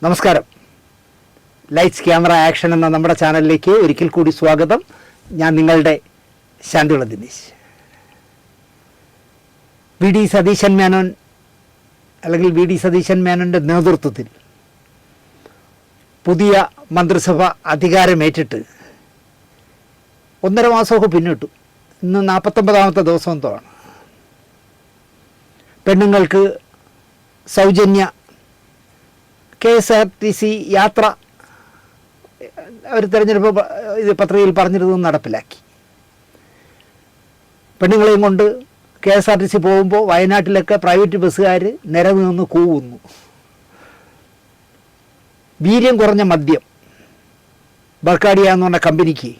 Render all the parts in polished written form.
നമസ്കാരം. Lights camera action എന്ന നമ്മുടെ ചാനലിലേക്ക് ഒരിക്കൽ കൂടി സ്വാഗതം. ഞാൻ നിങ്ങളുടെ ശാന്തിയുള്ള ദിനേശ്. വി ഡി സതീശൻ മേനോൻ അല്ലെങ്കിൽ വി ഡി സതീശൻ മേനോൻ്റെ നേതൃത്വത്തിൽ പുതിയ മന്ത്രിസഭ അധികാരമേറ്റിട്ട് 1.5 മാസമൊക്കെ പിന്നിട്ടു. ഇന്ന് 49ാമത്തെ ദിവസം എന്തോആണ്. പെണ്ണുങ്ങൾക്ക് സൗജന്യ KSRTC യാത്ര അവർ തിരഞ്ഞെടുപ്പ് പത്രികയിൽ പറഞ്ഞിരുന്നത് നടപ്പിലാക്കി. പെണ്ണുങ്ങളെയും കൊണ്ട് KSRTC പോകുമ്പോൾ വയനാട്ടിലൊക്കെ പ്രൈവറ്റ് ബസ്സുകാർ നിരന്ന് നിന്ന് കൂവുന്നു. വീര്യം കുറഞ്ഞ മദ്യം ബർക്കാഡിയ എന്ന് പറഞ്ഞ കമ്പനിക്ക്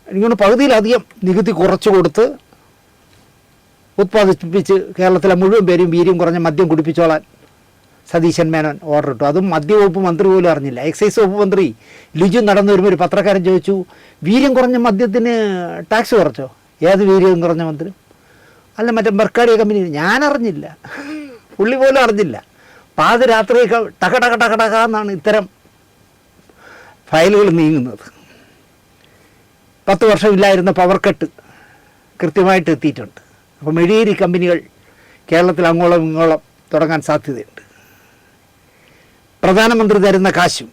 എനിക്കൊന്ന് പകുതിയിലധികം നികുതി കുറച്ചു കൊടുത്ത് ഉത്പാദിപ്പിച്ച് കേരളത്തിലെ മുഴുവൻ പേരും വീര്യം കുറഞ്ഞ മദ്യം കുടിപ്പിച്ചോളാൻ സതീശൻ മേനോൻ ഓർഡർ ഇട്ടു. അതും മദ്യവകുപ്പ് മന്ത്രി പോലും അറിഞ്ഞില്ല. എക്സൈസ് വകുപ്പ് മന്ത്രി ലിജു നടന്നു വരുമ്പോൾ ഒരു പത്രക്കാരൻ ചോദിച്ചു, വീര്യം കുറഞ്ഞ മദ്യത്തിന് ടാക്സ് കുറച്ചോ? ഏത് വീര്യം കുറഞ്ഞ മദ്യം? അല്ല, മറ്റേ ബർക്കാഡിയ കമ്പനി. ഞാൻ അറിഞ്ഞില്ല, പുള്ളി പോലും അറിഞ്ഞില്ല. പാതിരാത്രിയൊക്കെ ടക ടക ടക ടക എന്നാണ് ഇത്തരം ഫയലുകൾ നീങ്ങുന്നത്. 10 വർഷമില്ലായിരുന്ന പവർ കട്ട് കൃത്യമായിട്ട് എത്തിയിട്ടുണ്ട്. അപ്പോൾ മെഴുകുതിരി കമ്പനികൾ കേരളത്തിൽ അങ്ങോളം ഇങ്ങോളം തുടങ്ങാൻ സാധ്യതയുണ്ട്. പ്രധാനമന്ത്രി തരുന്ന കാശും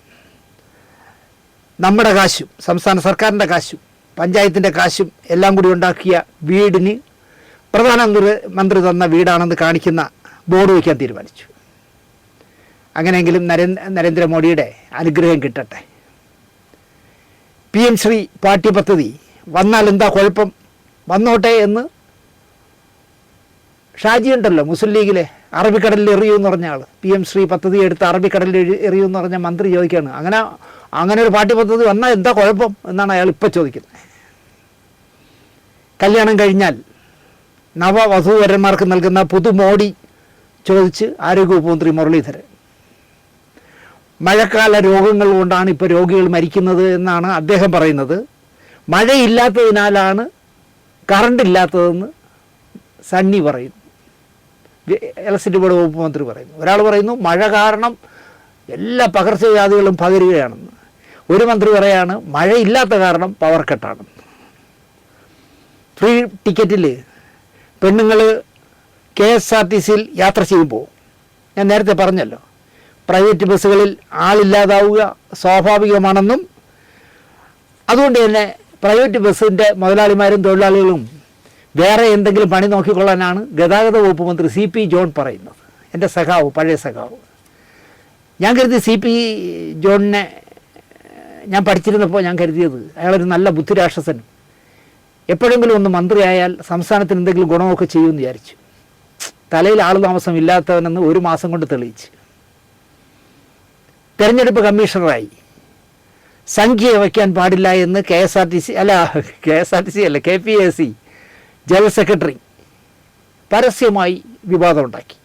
നമ്മുടെ കാശും സംസ്ഥാന സർക്കാരിൻ്റെ കാശും പഞ്ചായത്തിൻ്റെ കാശും എല്ലാം കൂടി ഉണ്ടാക്കിയ വീടിന് പ്രധാനമന്ത്രി തന്ന വീടാണെന്ന് കാണിക്കുന്ന ബോർഡ് വയ്ക്കാൻ തീരുമാനിച്ചു. അങ്ങനെയെങ്കിലും നരേന്ദ്രമോദിയുടെ അനുഗ്രഹം കിട്ടട്ടെ. PM ശ്രീ പാർട്ടി പദ്ധതി വന്നാൽ എന്താ കുഴപ്പം, വന്നോട്ടെ എന്ന് ഷാജി ഉണ്ടല്ലോ, മുസ്ലിം ലീഗിലെ അറബിക്കടലിൽ എറിയുമെന്ന് പറഞ്ഞ ആൾ. PM ശ്രീ പദ്ധതി എടുത്ത് അറബിക്കടലിൽ എറിയുമെന്ന് പറഞ്ഞ മന്ത്രി ചോദിക്കുകയാണ്, അങ്ങനെ ഒരു പാർട്ടി പദ്ധതി വന്നാൽ എന്താ കുഴപ്പം എന്നാണ് അയാൾ ഇപ്പോൾ ചോദിക്കുന്നത്. കല്യാണം കഴിഞ്ഞാൽ നവവധൂവരന്മാർക്ക് നൽകുന്ന പുതുമോടി ചോദിച്ച് ആരോഗ്യവകുപ്പ് മന്ത്രി മുരളീധരൻ. മഴക്കാല രോഗങ്ങൾ കൊണ്ടാണ് ഇപ്പോൾ രോഗികൾ മരിക്കുന്നത് എന്നാണ് അദ്ദേഹം പറയുന്നത്. മഴയില്ലാത്തതിനാലാണ് കറണ്ട് ഇല്ലാത്തതെന്ന് സണ്ണി പറയുന്നു. ഇലക്ട്രിസിറ്റി ബോർഡ് വകുപ്പ് മന്ത്രി പറയുന്നു. ഒരാൾ പറയുന്നു മഴ കാരണം എല്ലാ പകർച്ചവ്യാധികളും പകരുകയാണെന്ന്. ഒരു മന്ത്രി പറയാണ് മഴയില്ലാത്ത കാരണം പവർ കട്ടാണെന്ന്. ഫ്രീ ടിക്കറ്റിൽ പെണ്ണുങ്ങൾ KSRTCയിൽ യാത്ര ചെയ്യുമ്പോൾ ഞാൻ നേരത്തെ പറഞ്ഞല്ലോ, പ്രൈവറ്റ് ബസ്സുകളിൽ ആളില്ലാതാവുക സ്വാഭാവികമാണെന്നും അതുകൊണ്ട് തന്നെ പ്രൈവറ്റ് ബസ്സിൻ്റെ മുതലാളിമാരും തൊഴിലാളികളും വേറെ എന്തെങ്കിലും പണി നോക്കിക്കൊള്ളാനാണ് ഗതാഗത വകുപ്പ് മന്ത്രി CP ജോൺ പറയുന്നത്. എൻ്റെ സഖാവ്, പഴയ സഖാവ്. ഞാൻ കരുതി CP ജോണിനെ ഞാൻ പഠിച്ചിരുന്നപ്പോൾ ഞാൻ കരുതിയത് അയാളൊരു നല്ല ബുദ്ധിരാക്ഷസനും എപ്പോഴെങ്കിലും ഒന്ന് മന്ത്രിയായാൽ സംസ്ഥാനത്തിന് എന്തെങ്കിലും ഗുണമൊക്കെ ചെയ്യുമെന്ന് വിചാരിച്ചു. തലയിൽ ആൾ താമസം ഇല്ലാത്തവനെന്ന് 1 മാസം കൊണ്ട് തെളിയിച്ച് തെരഞ്ഞെടുപ്പ് കമ്മീഷണറായി. സംഖ്യ വയ്ക്കാൻ പാടില്ല എന്ന് KSRTC അല്ല KPAC ജനറൽ സെക്രട്ടറി പരസ്യമായി വിവാദമുണ്ടാക്കി.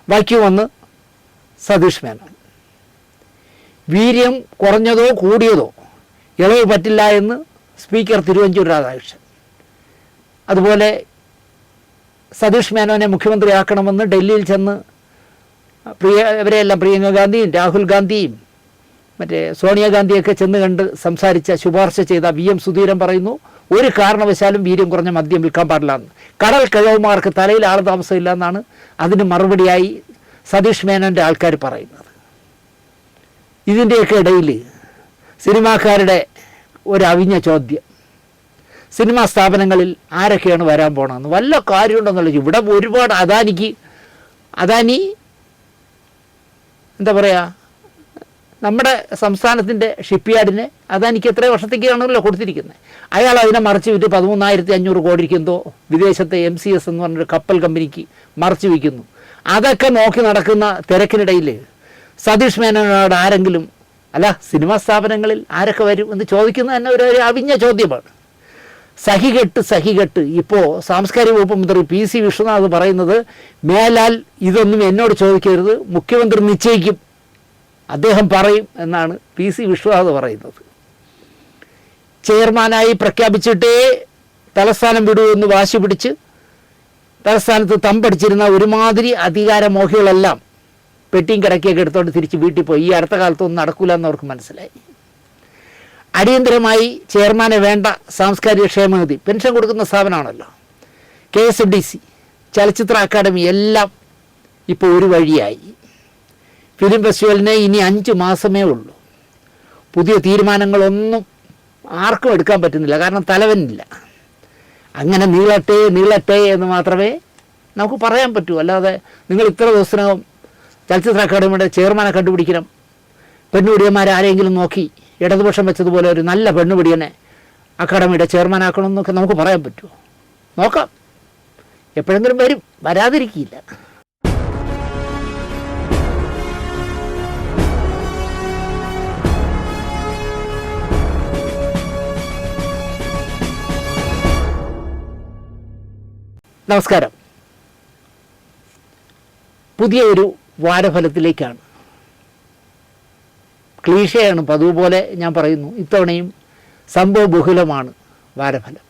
വയ്ക്കുമെന്ന് സതീഷ് മേനോൻ. വീര്യം കുറഞ്ഞതോ കൂടിയതോ ഇളവ് പറ്റില്ല എന്ന് സ്പീക്കർ തിരുവഞ്ചൂർ രാധാകൃഷ്ണൻ. അതുപോലെ സതീഷ് മേനോനെ മുഖ്യമന്ത്രിയാക്കണമെന്ന് ഡൽഹിയിൽ ചെന്ന് ഇവരെയെല്ലാം പ്രിയങ്ക ഗാന്ധിയും രാഹുൽ ഗാന്ധിയും മറ്റേ സോണിയാഗാന്ധിയൊക്കെ ചെന്ന് കണ്ട് സംസാരിച്ച ശുപാർശ ചെയ്ത VM സുധീരൻ പറയുന്നു ഒരു കാരണവശാലും വീര്യം കുറഞ്ഞ മദ്യം വിൽക്കാൻ പാടില്ല എന്ന്. കടൽ കിഴവന്മാർക്ക് തലയിൽ ആൾ താമസമില്ല എന്നാണ് അതിന് മറുപടിയായി സതീഷ് മേനോൻ്റെ ആൾക്കാർ പറയുന്നത്. ഇതിൻ്റെയൊക്കെ ഇടയിൽ സിനിമാക്കാരുടെ ഒരു അവിഞ്ഞ ചോദ്യം, സിനിമാ സ്ഥാപനങ്ങളിൽ ആരൊക്കെയാണ് വരാൻ പോകണമെന്ന്. വല്ല കാര്യമുണ്ടെന്നുള്ളത് ഇവിടെ ഒരുപാട് അദാനി എന്താ പറയുക, നമ്മുടെ സംസ്ഥാനത്തിൻ്റെ ഷിപ്പ്യാർഡിനെ അദാനിക്ക് എത്ര വർഷത്തേക്കാണല്ലോ കൊടുത്തിരിക്കുന്നത്. അയാൾ അതിനെ മറച്ചു വിറ്റ് 13,500 കോടിക്ക് എന്തോ വിദേശത്തെ MCS എന്ന് പറഞ്ഞൊരു കപ്പൽ കമ്പനിക്ക് മറച്ചു വയ്ക്കുന്നു. അതൊക്കെ നോക്കി നടക്കുന്ന തിരക്കിനിടയിൽ സതീഷ് മേനോനോട് ആരെങ്കിലും സിനിമാ സ്ഥാപനങ്ങളിൽ ആരൊക്കെ വരും എന്ന് ചോദിക്കുന്നത് തന്നെ ഒരു അവിഞ്ഞ ചോദ്യമാണ്. സഹികെട്ട് ഇപ്പോൾ സാംസ്കാരിക വകുപ്പ് മന്ത്രി PC വിശ്വനാഥ് പറയുന്നത്, മേലാൽ ഇതൊന്നും എന്നോട് ചോദിക്കരുത്, മുഖ്യമന്ത്രി നിശ്ചയിക്കും, അദ്ദേഹം പറയും എന്നാണ് PC വിശ്വനാഥ് പറയുന്നത്. ചെയർമാനായി പ്രഖ്യാപിച്ചിട്ടേ തലസ്ഥാനം വിടുമെന്ന് വാശി പിടിച്ച് തലസ്ഥാനത്ത് തമ്പടിച്ചിരുന്ന ഒരുമാതിരി അധികാരമോഹികളെല്ലാം പെട്ടിയും കിടക്കിയൊക്കെ എടുത്തുകൊണ്ട് തിരിച്ച് വീട്ടിൽ പോയി. ഈ അടുത്ത കാലത്തൊന്നും നടക്കില്ല എന്ന് അവർക്ക് മനസ്സിലായി. അടിയന്തരമായി ചെയർമാനെ വേണ്ട സാംസ്കാരിക ക്ഷേമനിധി, പെൻഷൻ കൊടുക്കുന്ന സ്ഥാപനമാണല്ലോ, KSFDC, ചലച്ചിത്ര അക്കാദമി എല്ലാം ഇപ്പോൾ ഒരു വഴിയായി. ഫിലിം ഫെസ്റ്റിവലിന് ഇനി 5 മാസമേ ഉള്ളൂ. പുതിയ തീരുമാനങ്ങളൊന്നും ആർക്കും എടുക്കാൻ പറ്റുന്നില്ല, കാരണം തലവനില്ല. അങ്ങനെ നീളട്ടെ എന്ന് മാത്രമേ നമുക്ക് പറയാൻ പറ്റൂ. അല്ലാതെ നിങ്ങൾ ഇത്ര ദിവസത്തിനകം ചലച്ചിത്ര അക്കാദമിയുടെ ചെയർമാനെ കണ്ടുപിടിക്കണം, പെണ്ണുപിടിയന്മാരെ ആരെങ്കിലും നോക്കി ഇടതുപക്ഷം വെച്ചതുപോലെ ഒരു നല്ല പെണ്ണുപിടിയനെ അക്കാദമിയുടെ ചെയർമാനാക്കണം എന്നൊക്കെ നമുക്ക് പറയാൻ പറ്റുമോ? നോക്കാം, എപ്പോഴെങ്കിലും വരും, വരാതിരിക്കില്ല. നമസ്കാരം. പുതിയ ഒരു വാരഫലത്തിലേക്കാണ്. ക്ലീഷയാണ്, പതിവ് പോലെ ഞാൻ പറയുന്നു, ഇത്തവണയും സംഭവബഹുലമാണ് വാരഫലം.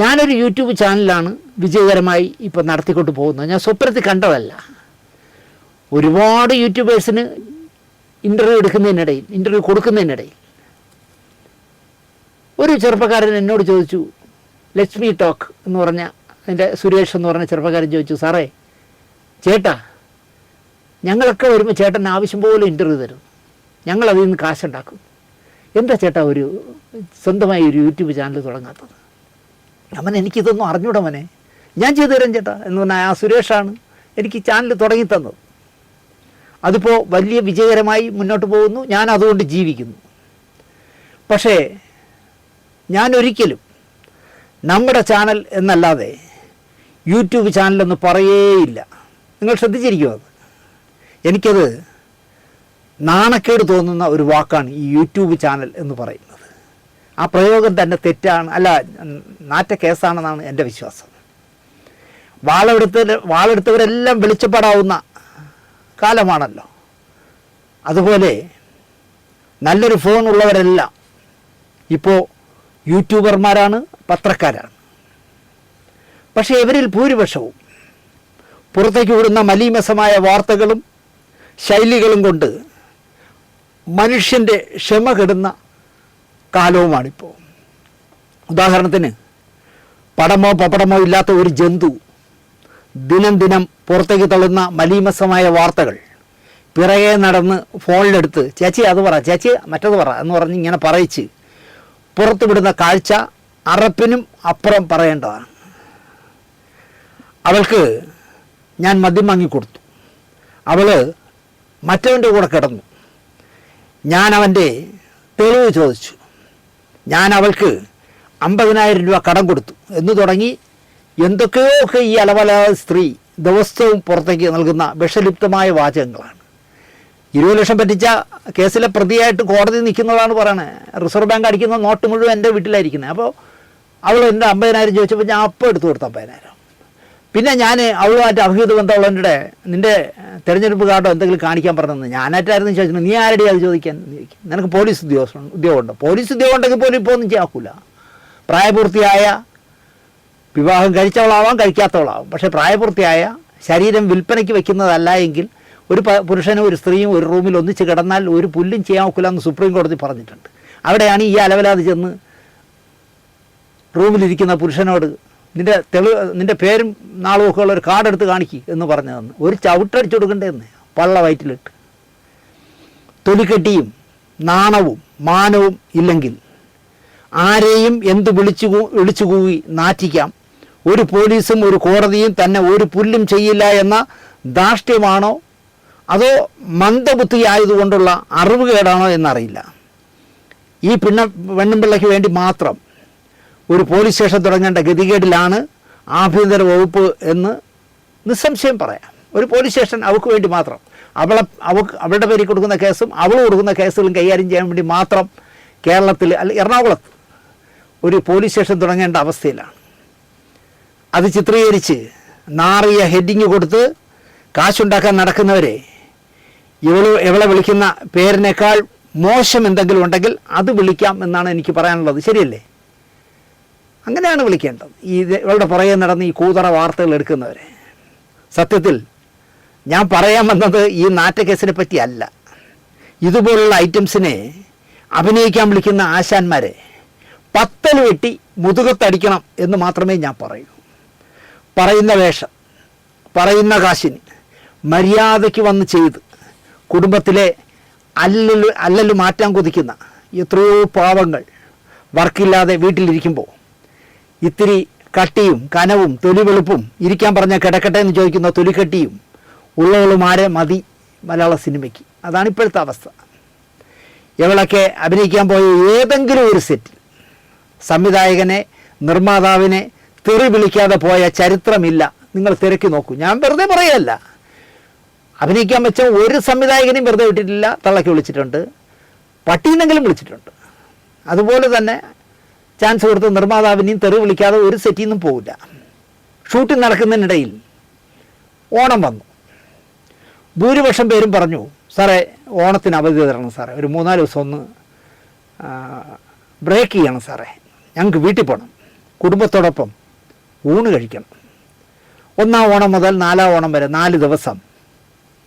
ഞാനൊരു യൂട്യൂബ് ചാനലാണ് വിജയകരമായി ഇപ്പോൾ നടത്തിക്കൊണ്ട് പോകുന്നത്. ഞാൻ സ്വപ്നത്തിൽ കണ്ടതല്ല. ഒരുപാട് യൂട്യൂബേഴ്സിന് ഇൻ്റർവ്യൂ കൊടുക്കുന്നതിനിടയിൽ ഒരു ചെറുപ്പക്കാരൻ എന്നോട് ചോദിച്ചു, ലക്ഷ്മി ടോക്ക് എന്ന് പറഞ്ഞ എൻ്റെ സുരേഷ് എന്ന് പറഞ്ഞ ചെറുപ്പക്കാരൻ ചോദിച്ചു, സാറേ ചേട്ടാ, ഞങ്ങളൊക്കെ വരുമ്പോൾ ചേട്ടൻ ആവശ്യം പോലെ ഇൻ്റർവ്യൂ തരും, ഞങ്ങളതിൽ നിന്ന് കാശുണ്ടാക്കും, എന്താ ചേട്ടാ ഒരു സ്വന്തമായി ഒരു യൂട്യൂബ് ചാനൽ തുടങ്ങാത്തത്? അവൻ എനിക്കിതൊന്നും അറിഞ്ഞൂടാ മോനെ, ഞാൻ ചെയ്തു തരാം ചേട്ടാ എന്ന് പറഞ്ഞാൽ ആ സുരേഷാണ് എനിക്ക് ചാനൽ തുടങ്ങി തന്നത്. അതിപ്പോൾ വലിയ വിജയകരമായി മുന്നോട്ട് പോകുന്നു, ഞാൻ അതുകൊണ്ട് ജീവിക്കുന്നു. പക്ഷേ ഞാൻ ഒരിക്കലും നമ്മുടെ ചാനൽ എന്നല്ലാതെ യൂട്യൂബ് ചാനലൊന്നും പറയേയില്ല. നിങ്ങൾ ശ്രദ്ധിച്ചിരിക്കുമോ? അത് എനിക്കത് നാണക്കേട് തോന്നുന്ന ഒരു വാക്കാണ് ഈ യൂട്യൂബ് ചാനൽ എന്ന് പറയുന്നത്. ആ പ്രയോഗം തന്നെ തെറ്റാണ്, അല്ല നാറ്റ കേസാണെന്നാണ് എൻ്റെ വിശ്വാസം. വാളെടുത്തവരെല്ലാം വെളിച്ചപ്പെടാവുന്ന കാലമാണല്ലോ. അതുപോലെ നല്ലൊരു ഫോൺ ഉള്ളവരെല്ലാം ഇപ്പോൾ യൂട്യൂബർമാരാണ്, പത്രക്കാരാണ്. പക്ഷേ ഇവരിൽ ഭൂരിപക്ഷവും പുറത്തേക്ക് വിടുന്ന മലീമസമായ വാർത്തകളും ശൈലികളും കൊണ്ട് മനുഷ്യൻ്റെ ക്ഷമ കെടുന്ന കാലവുമാണിപ്പോൾ. ഉദാഹരണത്തിന്, പടമോ പപ്പടമോ ഇല്ലാത്ത ഒരു ജന്തു ദിനം ദിനം പുറത്തേക്ക് തള്ളുന്ന മലീമസമായ വാർത്തകൾ പിറകെ നടന്ന് ഫോണിലെടുത്ത് ചേച്ചി അത് പറ, ചേച്ചി മറ്റത് പറ എന്ന് പറഞ്ഞ് ഇങ്ങനെ പറയിച്ച് പുറത്തുവിടുന്ന കാഴ്ച അറപ്പിനും അപ്പുറം പറയേണ്ടതാണ്. അവൾക്ക് ഞാൻ മദ്യം വാങ്ങിക്കൊടുത്തു, അവൾ മറ്റവൻ്റെ കൂടെ കിടന്നു, ഞാൻ അവൻ്റെ തെളിവ് ചോദിച്ചു, ഞാൻ അവൾക്ക് 50,000 രൂപ കടം കൊടുത്തു എന്ന് തുടങ്ങി എന്തൊക്കെയൊക്കെ ഈ അലവലായ സ്ത്രീ ദിവസവും പുറത്തേക്ക് നൽകുന്ന വിഷലിപ്തമായ വാചകങ്ങളാണ്. 20 ലക്ഷം പറ്റിച്ച കേസിലെ പ്രതിയായിട്ട് കോടതി നിൽക്കുന്നതാണ് പറയണത്. റിസർവ് ബാങ്ക് അടിക്കുന്ന നോട്ട് മുഴുവൻ എൻ്റെ വീട്ടിലായിരിക്കുന്നത്. അപ്പോൾ അവൾ എൻ്റെ 50,000 ചോദിച്ചപ്പോൾ ഞാൻ അപ്പോൾ എടുത്തു കൊടുത്തു 50,000. പിന്നെ ഞാൻ അവളുമായിട്ട് അഭിഹിത ബന്ധമുള്ളതിൻ്റെ നിൻ്റെ തിരഞ്ഞെടുപ്പ് കാർഡോ എന്തെങ്കിലും കാണിക്കാൻ പറഞ്ഞത് ഞാനായിട്ടായിരുന്നു ചോദിച്ചത്. നീ ആരുടെ അത് ചോദിക്കാൻ? നിനക്ക് പോലീസ് ഉദ്യോഗമുണ്ടോ? പോലീസ് ഉദ്യോഗം ഉണ്ടെങ്കിൽ പോലും ഇപ്പോൾ ഒന്നും ചെയ്യാക്കൂല. പ്രായപൂർത്തിയായ, വിവാഹം കഴിച്ചവളാവാം കഴിക്കാത്തവളാവാം, പക്ഷേ പ്രായപൂർത്തിയായ, ശരീരം വിൽപ്പനയ്ക്ക് വയ്ക്കുന്നതല്ല എങ്കിൽ ഒരു പുരുഷനും ഒരു സ്ത്രീയും ഒരു റൂമിൽ ഒന്നിച്ച് കിടന്നാൽ ഒരു പുല്ലും ചെയ്യാൻ ഒക്കില്ല എന്ന് സുപ്രീം കോടതി പറഞ്ഞിട്ടുണ്ട്. അവിടെയാണ് ഈ അലവലാതെ ചെന്ന് റൂമിലിരിക്കുന്ന പുരുഷനോട് നിൻ്റെ പേരും നാളും ഒക്കെ ഉള്ള ഒരു കാർഡ് എടുത്ത് കാണിക്കുക എന്ന് പറഞ്ഞതെന്ന്. ഒരു ചവിട്ടടിച്ചു കൊടുക്കണ്ടേന്ന് പള്ള വയറ്റിലിട്ട്. തൊലിക്കെട്ടിയും നാണവും മാനവും ഇല്ലെങ്കിൽ ആരെയും എന്ത് വിളിച്ചു കൂവി നാറ്റിക്കാം. ഒരു പോലീസും ഒരു കോടതിയും തന്നെ ഒരു പുല്ലും ചെയ്യില്ല എന്ന ധാർഷ്ട്യമാണോ അതോ മന്ദബുദ്ധിയായതുകൊണ്ടുള്ള അറിവുകേടാണോ എന്നറിയില്ല. ഈ പെണ്ണുപിള്ളയ്ക്ക് വേണ്ടി മാത്രം ഒരു പോലീസ് സ്റ്റേഷൻ തുടങ്ങേണ്ട ഗതികേടിലാണ് ആഭ്യന്തര വകുപ്പ് എന്ന് നിസ്സംശയം പറയാം. ഒരു പോലീസ് സ്റ്റേഷൻ അവൾക്ക് വേണ്ടി മാത്രം, അവളുടെ പേരിൽ കൊടുക്കുന്ന കേസും അവൾ കൊടുക്കുന്ന കേസുകളും കൈകാര്യം ചെയ്യാൻ വേണ്ടി മാത്രം കേരളത്തിൽ അല്ല എറണാകുളത്ത് ഒരു പോലീസ് സ്റ്റേഷൻ തുടങ്ങേണ്ട അവസ്ഥയിലാണ്. അത് ചിത്രീകരിച്ച് നാറിയ ഹെഡിങ് കൊടുത്ത് കാശുണ്ടാക്കാൻ നടക്കുന്നവരെ ഇവളെ വിളിക്കുന്ന പേരിനേക്കാൾ മോശം എന്തെങ്കിലും ഉണ്ടെങ്കിൽ അത് വിളിക്കാം എന്നാണ് എനിക്ക് പറയാനുള്ളത്. ശരിയല്ലേ? അങ്ങനെയാണ് വിളിക്കേണ്ടത്. ഇവളുടെ പുറകെ നടന്ന് ഈ കൂതറ വാർത്തകൾ എടുക്കുന്നവരെ. സത്യത്തിൽ ഞാൻ പറയാൻ വന്നത് ഈ നാറ്റക്കേസിനെ പറ്റിയല്ല. ഇതുപോലുള്ള ഐറ്റംസിനെ അഭിനയിക്കാൻ വിളിക്കുന്ന ആശാന്മാരെ പത്തൽ വെട്ടി മുതുകത്തടിക്കണം എന്ന് മാത്രമേ ഞാൻ പറയൂ. പറയുന്ന വേഷം, പറയുന്ന കാശിന് മര്യാദയ്ക്ക് വന്ന് ചെയ്ത് കുടുംബത്തിലെ അല്ലല് മാറ്റാൻ കൊതിക്കുന്ന എത്രയോ പാവങ്ങൾ വർക്കില്ലാതെ വീട്ടിലിരിക്കുമ്പോൾ ഇത്തിരി കട്ടിയും കനവും തൊലി വെളുപ്പും ഇരിക്കാൻ പറഞ്ഞാൽ കിടക്കട്ടെ എന്ന് ചോദിക്കുന്ന തൊലിക്കട്ടിയും ഉള്ളവളുമാരെ മതി മലയാള സിനിമയ്ക്ക്. അതാണ് ഇപ്പോഴത്തെ അവസ്ഥ. ഇവളൊക്കെ അഭിനയിക്കാൻ പോയ ഏതെങ്കിലും ഒരു സെറ്റിൽ സംവിധായകനെ, നിർമ്മാതാവിനെ തെറി വിളിക്കാതെ പോയ ചരിത്രമില്ല. നിങ്ങൾ തിരക്കി നോക്കൂ. ഞാൻ വെറുതെ പറയുകയല്ല. അഭിനയിക്കാൻ വെച്ച ഒരു സംവിധായകനെയും വെറുതെ വിട്ടിട്ടില്ല, തള്ളക്കി വിളിച്ചിട്ടുണ്ട്, പട്ടീനെങ്കിലും വിളിച്ചിട്ടുണ്ട്. അതുപോലെ തന്നെ ചാൻസ് കൊടുത്ത് നിർമ്മാതാവിനെയും തെറി വിളിക്കാതെ ഒരു സെറ്റിൽ നിന്നും പോവില്ല. ഷൂട്ടിംഗ് നടക്കുന്നതിനിടയിൽ ഓണം വന്നു. ഭൂരിപക്ഷം പേരും പറഞ്ഞു, സാറേ ഓണത്തിന് അവധി തരണം സാറേ, ഒരു 3-4 ദിവസം ഒന്ന് ബ്രേക്ക് ചെയ്യണം സാറേ, ഞങ്ങൾക്ക് വീട്ടിൽ പോകണം, കുടുംബത്തോടൊപ്പം ഊണ് കഴിക്കണം. 1-ാം ഓണം മുതൽ 4-ാം ഓണം വരെ 4 ദിവസം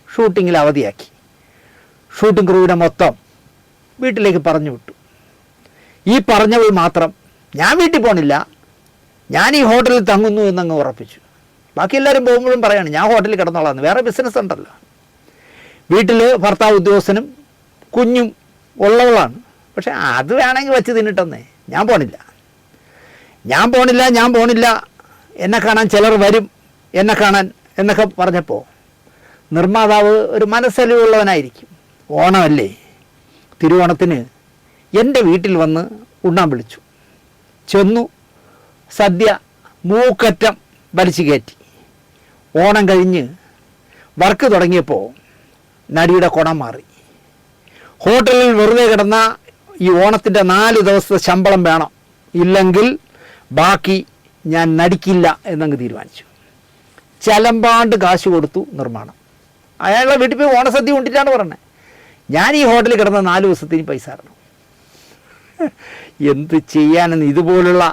ഷൂട്ടിങ്ങിൽ അവധിയാക്കി. ഷൂട്ടിംഗ് ക്രൂവിനെ മൊത്തം വീട്ടിലേക്ക് പറഞ്ഞു വിട്ടു. ഈ പറഞ്ഞവൾ മാത്രം ഞാൻ വീട്ടിൽ പോകണില്ല, ഞാൻ ഈ ഹോട്ടലിൽ തങ്ങുന്നു എന്നങ്ങ് ഉറപ്പിച്ചു. ബാക്കി എല്ലാവരും പോകുമ്പോഴും പറയാണ് ഞാൻ ഹോട്ടലിൽ കിടന്നോളാന്ന്, വേറെ ബിസിനസ് ഉണ്ടല്ലോ. വീട്ടിൽ ഭർത്താവ് ഉദ്യോഗസ്ഥനും കുഞ്ഞും ഉള്ളവളാണ്. പക്ഷെ അത് വേണമെങ്കിൽ വെച്ച് തിന്നിട്ടെന്നേ, ഞാൻ പോണില്ല, എന്നെ കാണാൻ ചിലർ വരും, എന്നെ കാണാൻ എന്നൊക്കെ പറഞ്ഞപ്പോൾ നിർമ്മാതാവ് ഒരു മനസ്സലിവുള്ളവനായിരിക്കും. ഓണമല്ലേ, തിരുവോണത്തിന് എൻ്റെ വീട്ടിൽ വന്ന് ഉണ്ണാൻ വിളിച്ചു. ചെന്നു, സദ്യ മൂക്കറ്റം വലിച്ചു കയറ്റി. ഓണം കഴിഞ്ഞ് വർക്ക് തുടങ്ങിയപ്പോൾ നടിയുടെ കുണം മാറി. ഹോട്ടലിൽ വെറുതെ കിടന്ന ഈ ഓണത്തിൻ്റെ 4 ദിവസത്തെ ശമ്പളം വേണം, ഇല്ലെങ്കിൽ ബാക്കി ഞാൻ നടിക്കില്ല എന്നങ്ങ് തീരുമാനിച്ചു. ചലമ്പാണ്ട് കാശ് കൊടുത്തു നിർമ്മാണം. അയാളുടെ വീട്ടിൽ പോയി ഓണസദ്യ കൊണ്ടിട്ടാണ് പറഞ്ഞത്, ഞാൻ ഈ ഹോട്ടലിൽ കിടന്ന 4 ദിവസത്തിന് പൈസ തരണം. എന്ത് ചെയ്യാനെന്ന്. ഇതുപോലുള്ള